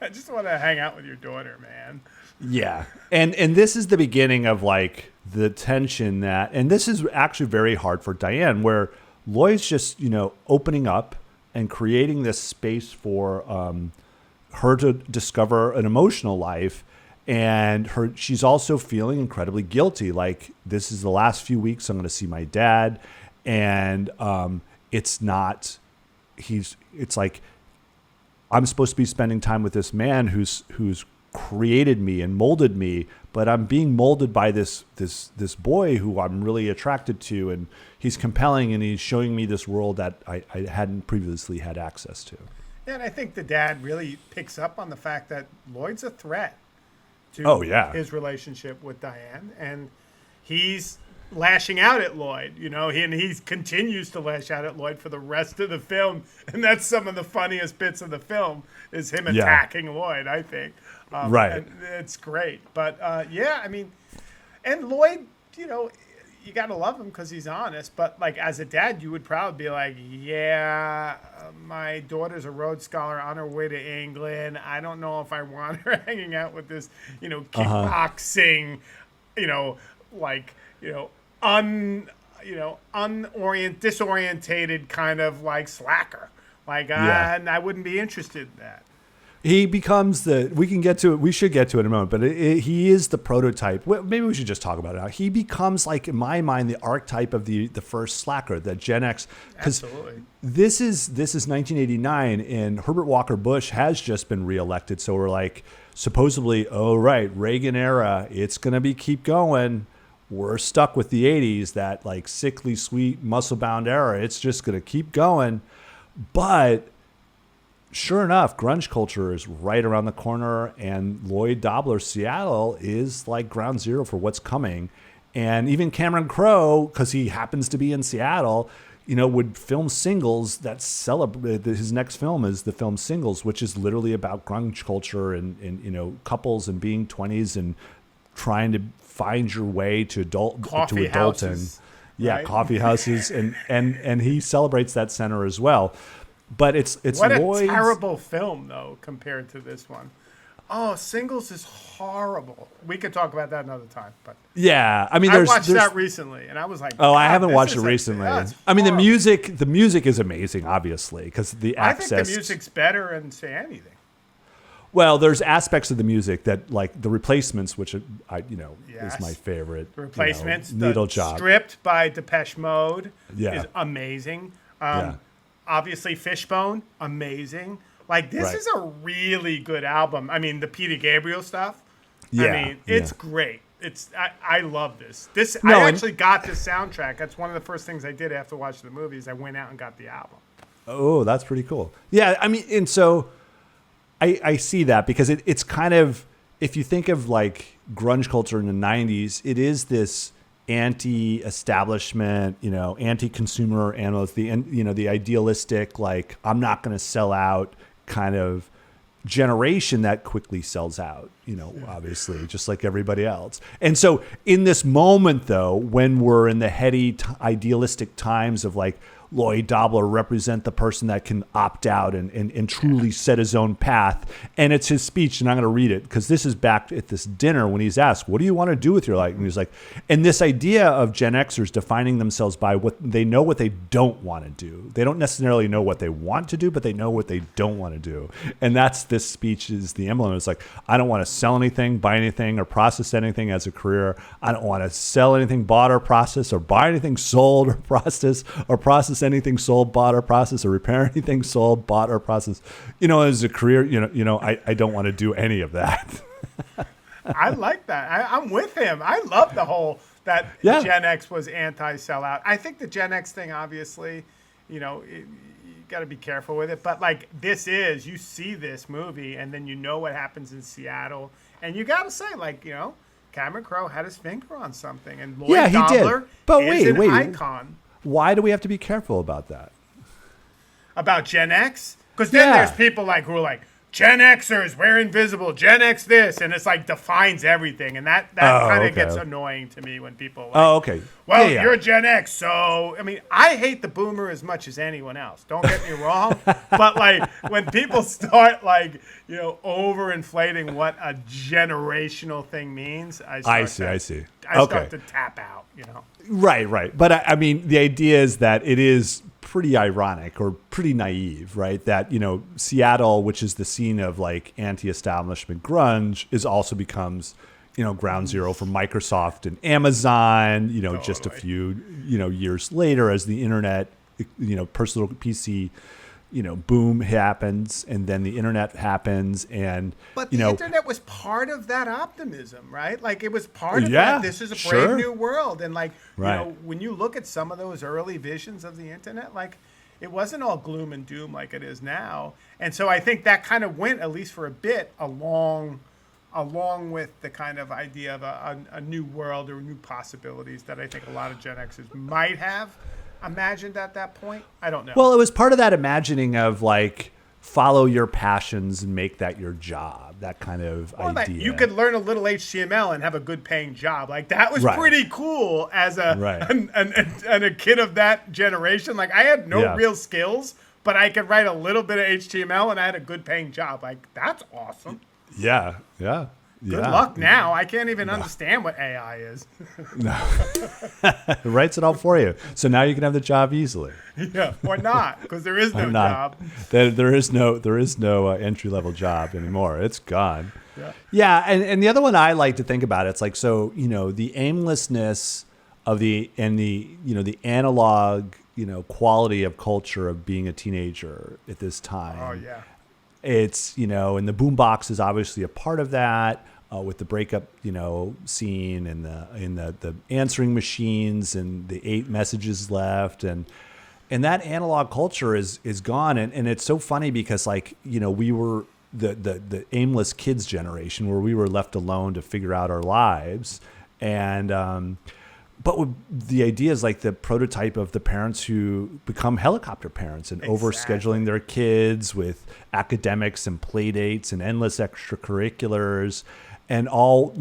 I just want to hang out with your daughter, man. Yeah. And this is the beginning of like the tension and this is actually very hard for Diane, where Lloyd's just, opening up and creating this space for her to discover an emotional life. And she's also feeling incredibly guilty. Like, this is the last few weeks I'm going to see my dad. And it's like, I'm supposed to be spending time with this man who's created me and molded me, but I'm being molded by this boy who I'm really attracted to, and he's compelling, and he's showing me this world that I hadn't previously had access to. Yeah, and I think the dad really picks up on the fact that Lloyd's a threat to his relationship with Diane, and he's lashing out at Lloyd, and he continues to lash out at Lloyd for the rest of the film, and that's some of the funniest bits of the film is him attacking Lloyd, I think. Right. And it's great. But, I mean, and Lloyd, you got to love him because he's honest, but, like, as a dad, you would probably be like, my daughter's a Rhodes Scholar on her way to England. I don't know if I want her hanging out with this, kickboxing, disorientated kind of like slacker. And I wouldn't be interested in that. He becomes we should get to it in a moment, but he is the prototype. Well, maybe we should just talk about it now. He becomes, like, in my mind, the archetype of the first slacker, the Gen X. Absolutely. This is 1989, and Herbert Walker Bush has just been reelected. So we're like, supposedly, oh, right, Reagan era, it's going to keep going. We're stuck with the 80s, that, like, sickly, sweet, muscle-bound era. It's just going to keep going. But sure enough, grunge culture is right around the corner, and Lloyd Dobler's Seattle is like ground zero for what's coming. And even Cameron Crowe, because he happens to be in Seattle, would film singles that celebrate. His next film is the film Singles, which is literally about grunge culture and couples and being 20s and trying to find your way to adulting. Houses, yeah, right? Coffee houses, and he celebrates that center as well. But it's what Lloyd's. A terrible film though compared to this one. Oh, Singles is horrible. We could talk about that another time, but yeah, I mean, I watched that recently, and I was like, "Oh, I haven't watched it recently." I mean, horrible. the music is amazing, obobviously, because the access. I think the music's better than Say Anything. Well, there's aspects of the music that, like the Replacements, which is my favorite. The Replacements, needle the job. Stripped by Depeche Mode Yeah. is amazing. Yeah. Obviously, Fishbone, amazing. Like, this Right. is a really good album. I mean, the Peter Gabriel stuff. Yeah, I mean, it's yeah. great. I love this. No, I and- actually got the soundtrack. That's one of the first things I did after watching the movies. I went out and got the album. Oh, that's pretty cool. Yeah, I mean, and so I see that because it's kind of, if you think of like grunge culture in the 90s, it is this anti-establishment, anti-consumer analyst, the idealistic, like, I'm not going to sell out kind of generation that quickly sells out, obviously, just like everybody else. And so in this moment, though, when we're in the heady, idealistic times of like Lloyd Dobler represent the person that can opt out and truly set his own path. And it's his speech, and I'm going to read it because this is back at this dinner when he's asked, what do you want to do with your life? And he's like, and this idea of Gen Xers defining themselves by what they don't want to do. They don't necessarily know what they want to do, but they know what they don't want to do. And that's this speech is the emblem. It's like, I don't want to sell anything, buy anything, or process anything as a career. I don't want to sell anything, bought or process, or buy anything sold or process anything sold, bought or process, or repair anything sold, bought or process. As a career, I don't want to do any of that. I like that. I'm with him. I love the whole that Gen X was anti-sellout. I think the Gen X thing, obviously, you got to be careful with it. But like you see this movie, and then what happens in Seattle, and you got to say, like, Cameron Crowe had his finger on something, and Lloyd Dobler is an icon. Why do we have to be careful about that? About Gen X? Because then there's people who are like, Gen Xers, we're invisible, Gen X this, and it's like defines everything. And that kind of gets annoying to me when people well, you're Gen X, so, I mean, I hate the boomer as much as anyone else. Don't get me wrong. But when people start overinflating what a generational thing means, I see. I start to tap out, Right. But I mean, the idea is that it is pretty ironic or pretty naive, right? That, Seattle, which is the scene of like anti-establishment grunge, also becomes, ground zero for Microsoft and Amazon, just a few, years later as the internet, personal PC, boom happens, and then the internet happens, and but the internet was part of that optimism, right? Like, it was part of that. This is a brave new world, and when you look at some of those early visions of the internet, like, it wasn't all gloom and doom like it is now. And so I think that kind of went, at least for a bit, along with the kind of idea of a new world or new possibilities that I think a lot of Gen Xers might have imagined at that point. I don't know. Well, it was part of that imagining of like, follow your passions and make that your job, that kind of idea. You could learn a little HTML and have a good paying job. Like, that was pretty cool as a kid of that generation. Like, I had no real skills, but I could write a little bit of HTML and I had a good paying job. Like, that's awesome. Yeah. Good luck now. I can't even understand what AI is. No. It writes it all for you. So now you can have the job easily. Yeah, or not, because there is no job. There is no entry-level job anymore. It's gone. Yeah, and the other one I like to think about, it's like, so, the aimlessness of the analog, quality of culture of being a teenager at this time. Oh, yeah. It's, and the boombox is obviously a part of that, with the breakup, scene and the answering machines and the 8 messages left. And that analog culture is gone. And it's so funny because, like, we were the aimless kids generation where we were left alone to figure out our lives. And but the idea is like the prototype of the parents who become helicopter parents and overscheduling their kids with academics and play dates and endless extracurriculars. And all,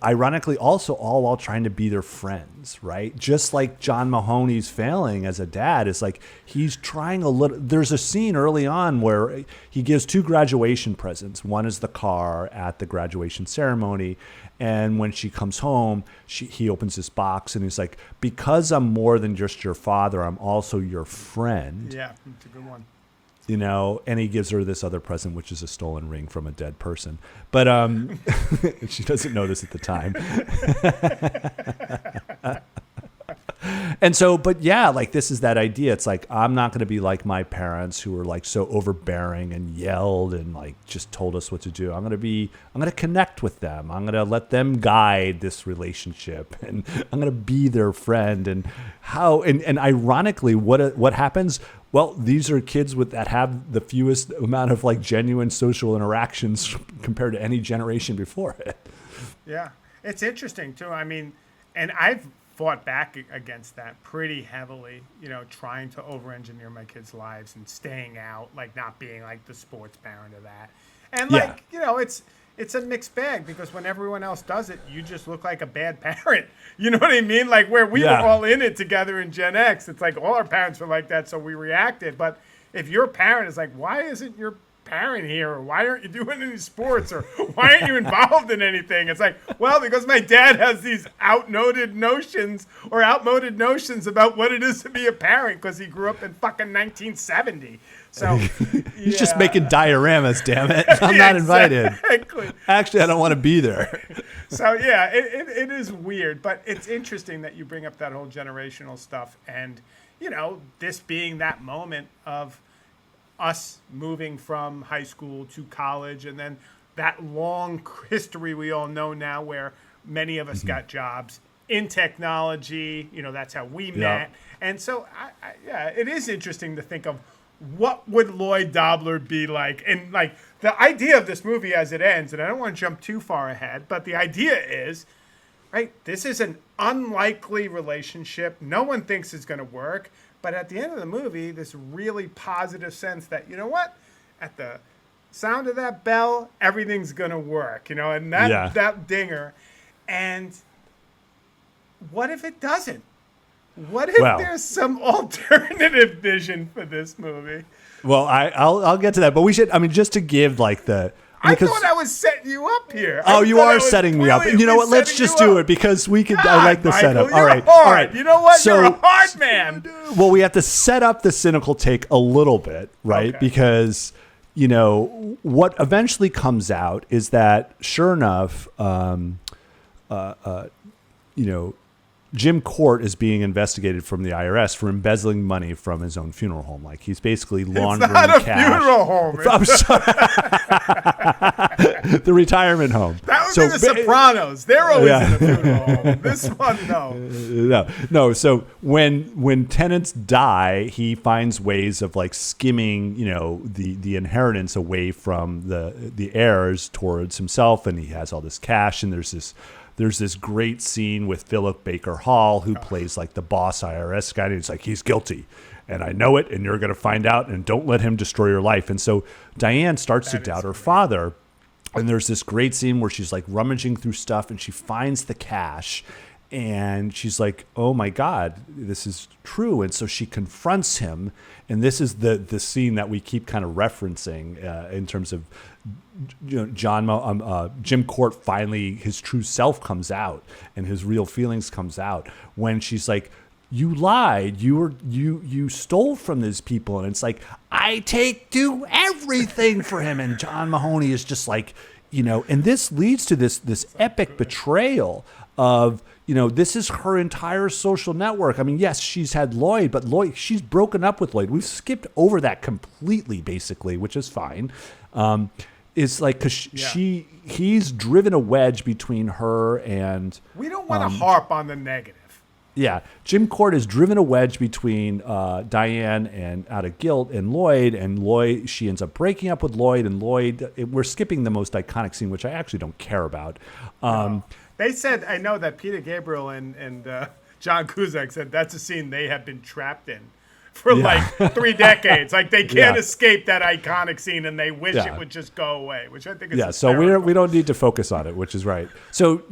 ironically, also all while trying to be their friends, right? Just like John Mahoney's failing as a dad, it's like he's trying a little. There's a scene early on where he gives 2 graduation presents. One is the car at the graduation ceremony, and when she comes home, he opens this box and he's like, "Because I'm more than just your father, I'm also your friend." Yeah, it's a good one. And he gives her this other present, which is a stolen ring from a dead person. But she doesn't know this at the time. And so, but yeah, like this is that idea. It's like, I'm not going to be like my parents who were like so overbearing and yelled and like just told us what to do. I'm going to connect with them. I'm going to let them guide this relationship, and I'm going to be their friend. And ironically, what happens? Well, these are kids that have the fewest amount of like genuine social interactions compared to any generation before it. Yeah, it's interesting too. I mean, and I've fought back against that pretty heavily, trying to over-engineer my kids' lives and staying out, like not being like the sports parent of that. And like, it's a mixed bag, because when everyone else does it, you just look like a bad parent. You know what I mean? Like where we were all in it together in Gen X, it's like all our parents were like that, so we reacted. But if your parent is like, why isn't your parent here? Or why aren't you doing any sports? Or why aren't you involved in anything? It's like, well, because my dad has these outmoded notions about what it is to be a parent, because he grew up in fucking 1970. So he's just making dioramas, damn it. I'm not invited. Exactly. Actually, I don't want to be there. So yeah, it is weird, but it's interesting that you bring up that whole generational stuff, and this being that moment of us moving from high school to college, and then that long history we all know now where many of us got jobs in technology. That's how we met. And so it is interesting to think of what would Lloyd Dobler be like. And like the idea of this movie as it ends, and I don't want to jump too far ahead, but the idea is, right, this is an unlikely relationship. No one thinks it's going to work. But at the end of the movie, this really positive sense that, at the sound of that bell, everything's going to work, and that dinger. And what if it doesn't? What if there's some alternative vision for this movie? Well, I'll get to that, but we should, just to give like I thought I was setting you up here. Oh, you are setting me up. And you know what? Let's just do it, because we could. I like the setup. All right. Hard. All right. You know what? You're a hard man. Well, we have to set up the cynical take a little bit, right? Okay. Because, what eventually comes out is that, sure enough, Jim Court is being investigated from the IRS for embezzling money from his own funeral home. Like he's basically laundering cash. It's not a funeral home. I'm sorry. The retirement home. That would be the Sopranos. They're always in the funeral home. This one, no. No. So when tenants die, he finds ways of like skimming, the inheritance away from the heirs towards himself, and he has all this cash, and there's this great scene with Philip Baker Hall, who plays like the boss IRS guy. And he's like, he's guilty, and I know it, and you're going to find out, and don't let him destroy your life. And so Diane starts to doubt her father. And there's this great scene where she's like rummaging through stuff, and she finds the cash, and she's like, oh my God, this is true. And so she confronts him. And this is the scene that we keep kind of referencing in terms of, Jim Court finally, his true self comes out, and his real feelings comes out when she's like, you lied, you stole from these people. And it's like, I do everything for him. And John Mahoney is just like, and this leads to this epic betrayal of, this is her entire social network. I mean, yes, she's had Lloyd, but she's broken up with Lloyd. We've skipped over that completely, basically, which is fine. It's like, because he's driven a wedge between her and. We don't want to harp on the negative. Yeah, Jim Court has driven a wedge between Diane and out of guilt and Lloyd. She ends up breaking up with Lloyd, and Lloyd. We're skipping the most iconic scene, which I actually don't care about. No. They said, I know that Peter Gabriel and John Cusack said that's a scene they have been trapped in for like 3 decades. Like they can't escape that iconic scene, and they wish it would just go away, which I think is hysterical. So we don't need to focus on it, which is right. So,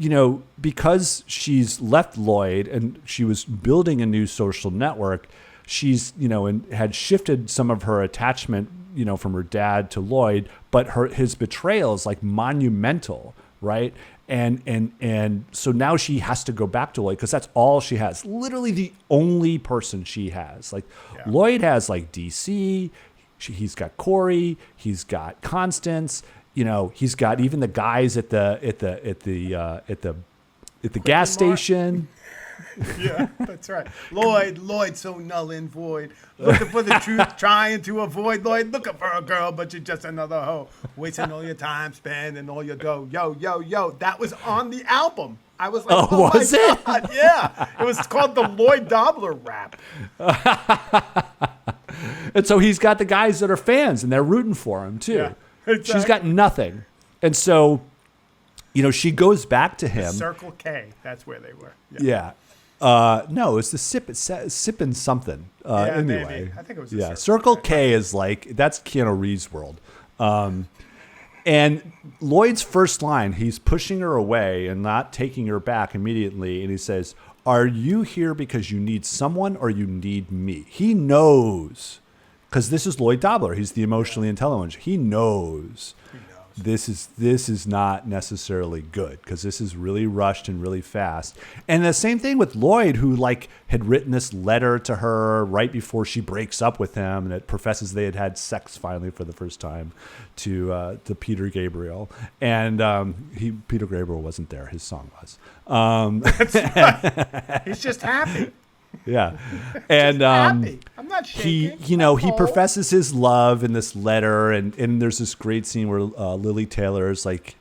because she's left Lloyd and she was building a new social network, she's, and had shifted some of her attachment, from her dad to Lloyd, but his betrayal is like monumental, right? And so now she has to go back to Lloyd because that's all she has. Literally the only person she has. Like Lloyd has like DC, he's got Corey, he's got Constance. He's got even the guys at the gas station. Yeah, that's right. Lloyd, so null and void. Looking for the truth, trying to avoid. Lloyd, looking for a girl, but you're just another hoe. Wasting all your time, spending all your dough. Yo. That was on the album. I was like, oh was my it? God. Yeah. It was called the Lloyd Dobler rap. And so he's got the guys that are fans, and they're rooting for him, too. Yeah, exactly. She's got nothing. And so, she goes back to him. The Circle K, that's where they were. Yeah. No, it's the sipping something. Anyway, maybe. I think it was Circle K is like, that's Keanu Reeves' world. And Lloyd's first line, he's pushing her away and not taking her back immediately. And he says, "Are you here because you need someone or you need me?" He knows, because this is Lloyd Dobler. He's the emotionally intelligent. He knows. This is not necessarily good because this is really rushed and really fast. And the same thing with Lloyd, who had written this letter to her right before she breaks up with him, and it professes they had sex finally for the first time to Peter Gabriel. And Peter Gabriel wasn't there; his song was. That's right. He's just happy. Yeah, and I'm not shaking. He professes his love in this letter, and there's this great scene where Lily Taylor is like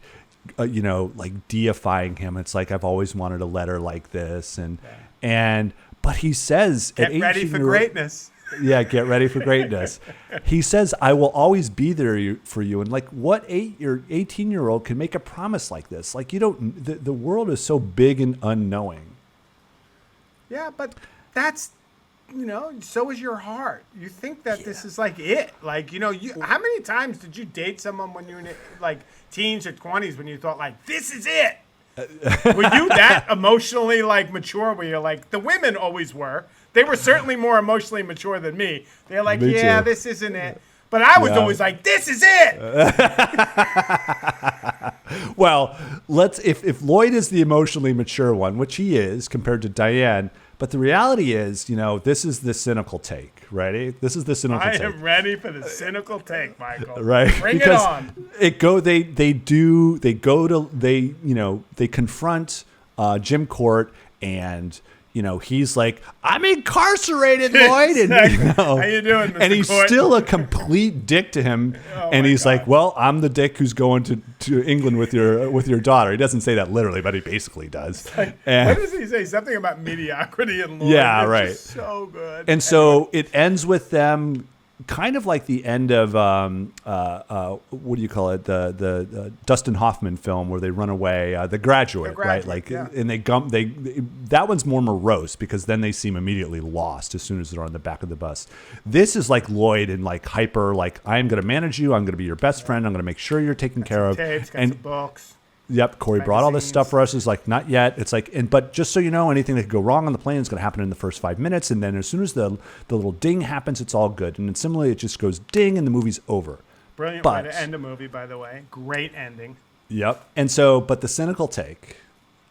deifying him. It's like, I've always wanted a letter like this, but he says, "Get ready for greatness." Yeah, get ready for greatness. He says, "I will always be there for you." And what 18-year-old can make a promise like this? The world is so big and unknowing. Yeah, but that's, so is your heart. You think that this is it. How many times did you date someone when you were in teens or 20s when you thought this is it? Were you that emotionally mature where you're the women always were. They were certainly more emotionally mature than me. They're Me too. This isn't it. But I was always this is it. Well, if Lloyd is the emotionally mature one, which he is compared to Diane, but the reality is, this is the cynical take. Ready? This is the cynical take. I am ready for the cynical take, Michael. Right? Bring it on. They confront Jim Court, and he's like, "I'm incarcerated, Lloyd." And, how you doing, Mr. And he's Court? still a complete dick to him. And he's like, "Well, I'm the dick who's going to England with your daughter." He doesn't say that literally, but he basically does. What does he say? Something about mediocrity and Lloyd. Yeah, right. Just so good. And so it ends with them kind of like the end of what do you call it? The Dustin Hoffman film where they run away, The Graduate, right? And that one's more morose because then they seem immediately lost as soon as they're on the back of the bus. This is like Lloyd and hyper, I'm going to manage you, I'm going to be your best friend, I'm going to make sure you're taken care of. Tapes, got some books. Yep, Corey brought all this stuff for us. It's not yet. It's but just so you know, anything that could go wrong on the plane is going to happen in the first 5 minutes, and then as soon as the little ding happens, it's all good. And then similarly, it just goes ding, and the movie's over. Brilliant way to end a movie, by the way. Great ending. Yep. And so, but the cynical take,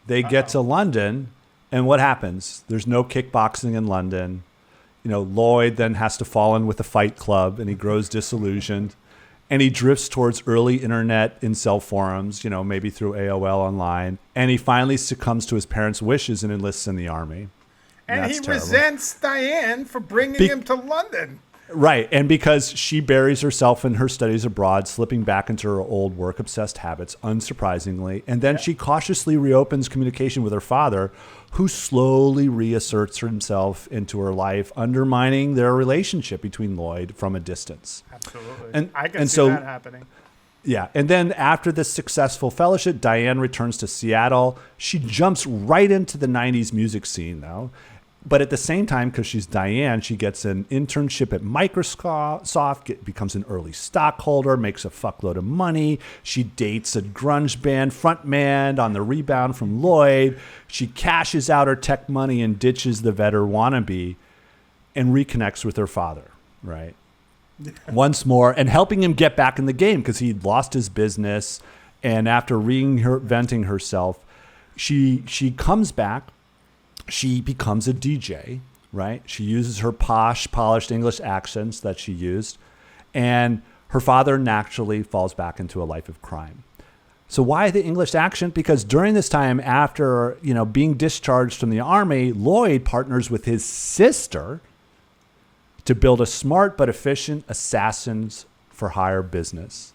they get to London, and what happens? There's no kickboxing in London. Lloyd then has to fall in with the Fight Club, and he grows disillusioned. And he drifts towards early internet incel forums, maybe through AOL online. And he finally succumbs to his parents' wishes and enlists in the army. And he resents Diane for bringing him to London. Right. And because she buries herself in her studies abroad, slipping back into her old work-obsessed habits, unsurprisingly. And then she cautiously reopens communication with her father, who slowly reasserts himself into her life, undermining their relationship between Lloyd from a distance. Absolutely. And I can see that happening. Yeah. And then after this successful fellowship, Diane returns to Seattle. She jumps right into the 90s music scene, though. But at the same time, because she's Diane, she gets an internship at Microsoft, becomes an early stockholder, makes a fuckload of money. She dates a grunge band frontman on the rebound from Lloyd. She cashes out her tech money and ditches the vetter wannabe and reconnects with her father, right? Once more, and helping him get back in the game because he'd lost his business. And after reinventing herself, she comes back. She becomes a DJ, right? She uses her posh, polished English accents that she used. And her father naturally falls back into a life of crime. So why the English accent? Because during this time, after being discharged from the army, Lloyd partners with his sister to build a smart but efficient assassins for hire business.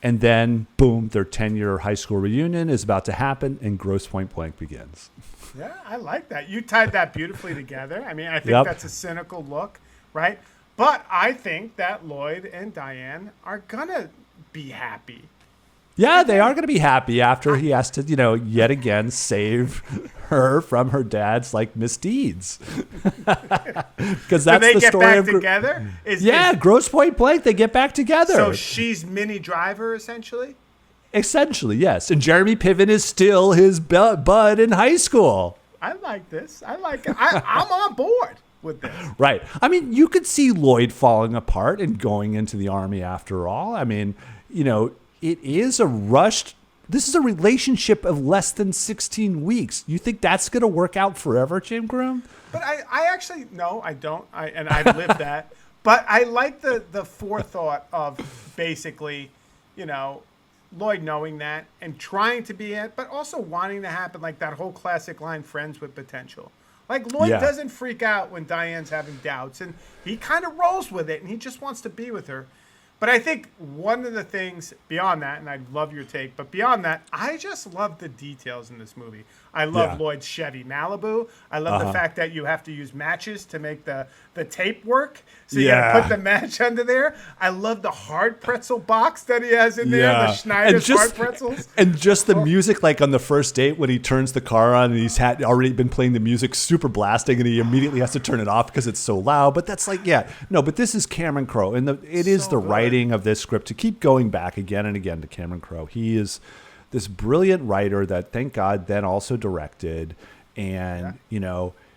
And then, boom, their 10-year high school reunion is about to happen, and Grosse Point Blank begins. Yeah, I like that. You tied that beautifully together. I mean, I think that's a cynical look, right? But I think that Lloyd and Diane are going to be happy. Yeah, they are going to be happy after he has to, yet again save her from her dad's misdeeds. Because that's they the get story back of together. Grosse Point Blank. They get back together. So she's Minnie Driver, essentially. Essentially, yes. And Jeremy Piven is still his bud in high school. I like this. I like it. I'm on board with this. Right. I mean, you could see Lloyd falling apart and going into the army after all. I mean, it is a rushed. This is a relationship of less than 16 weeks. You think that's going to work out forever, Jim Groom? But I actually, no, I don't. And I've lived that. But I like the forethought of basically, Lloyd knowing that and trying to be it, but also wanting to happen, like that whole classic line, friends with potential. Like Lloyd doesn't freak out when Diane's having doubts, and he kind of rolls with it, and he just wants to be with her. But I think one of the things beyond that, and I'd love your take, but beyond that, I just love the details in this movie. I love Lloyd's Chevy Malibu. I love the fact that you have to use matches to make the tape work. So you got to put the match under there. I love the hard pretzel box that he has in there, the Schneider's hard pretzels. And just the music, like on the first date when he turns the car on and he's already been playing the music super blasting and he immediately has to turn it off because it's so loud. But that's but this is Cameron Crowe. And it is the writing of this script to keep going back again and again to Cameron Crowe. He is this brilliant writer that, thank God, then also directed. And,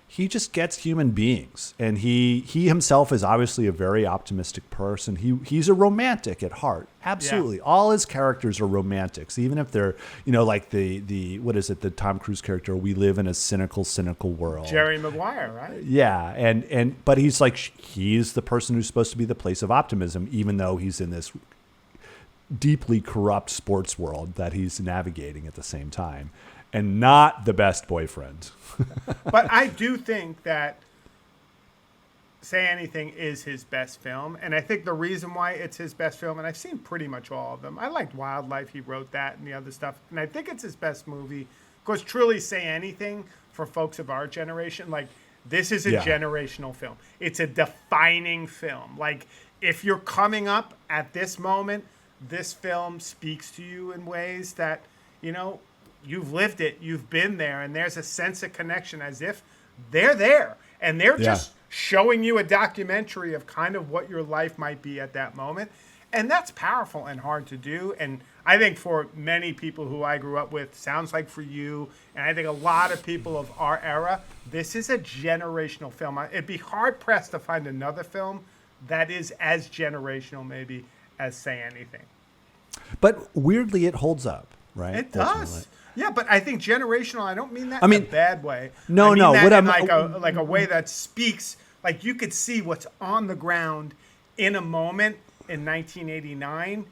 he just gets human beings. And he himself is obviously a very optimistic person. He's a romantic at heart. Absolutely. Yeah. All his characters are romantics, even if they're, like the what is it, the Tom Cruise character, we live in a cynical world. Jerry Maguire, right? Yeah. But he's he's the person who's supposed to be the place of optimism, even though he's in this deeply corrupt sports world that he's navigating at the same time, and not the best boyfriend. But I do think that Say Anything is his best film, and I think the reason why it's his best film, and I've seen pretty much all of them. I liked Wildlife, he wrote that and the other stuff, and I think it's his best movie. Because truly, Say Anything, for folks of our generation, this is a generational film. It's a defining film. If you're coming up at this moment, this film speaks to you in ways that, you've lived it, you've been there, and there's a sense of connection as if they're there. And they're just showing you a documentary of kind of what your life might be at that moment. And that's powerful and hard to do. And I think for many people who I grew up with, sounds like for you, and I think a lot of people of our era, this is a generational film. It'd be hard-pressed to find another film that is as generational maybe as Say Anything. But weirdly, it holds up, right? It does. Ultimately. Yeah, but I think generational, I don't mean that in a bad way. No. What I'm like a way that speaks, you could see what's on the ground in a moment in 1989,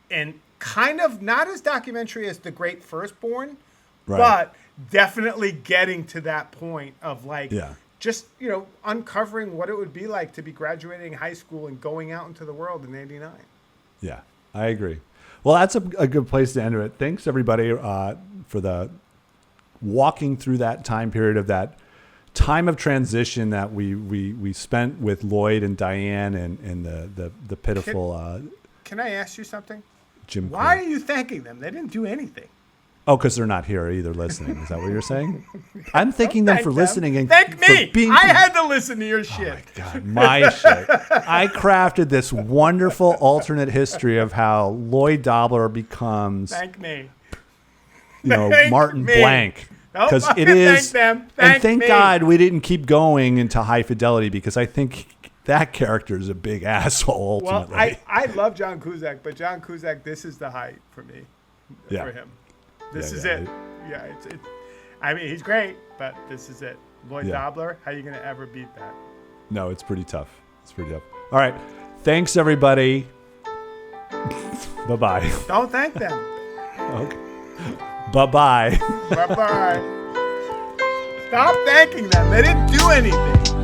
and kind of not as documentary as The Great Firstborn, but definitely getting to that point of just, you know, uncovering what it would be like to be graduating high school and going out into the world in '89. Yeah, I agree. Well, that's a good place to end it. Thanks, everybody, for the walking through that time period of that time of transition that we spent with Lloyd and Diane and the pitiful Can I ask you something? Jim Why Crowe. are you thanking them? They didn't do anything. Oh, because they're not here either listening. Is that what you're saying? I'm thanking them Thank for them. listening and Thank me. for being. I had to listen to your shit. God, my shit. I crafted this wonderful alternate history of how Lloyd Dobler becomes, Thank me. Martin me. Blank. Nope, Because I it can is, thank them. and Thank thank me. God we didn't keep going into High Fidelity, because I think that character is a big asshole ultimately. Well, I love John Cusack, but John Cusack, this is the height for me. Yeah. For him. This Yeah, is yeah. it. Yeah, it's I mean, he's great, but this is it. Lloyd Yeah. Dobler, how are you going to ever beat that? No, it's pretty tough. All right. Thanks, everybody. Bye-bye. Don't thank them. Okay. Bye-bye. Bye-bye. Stop thanking them. They didn't do anything.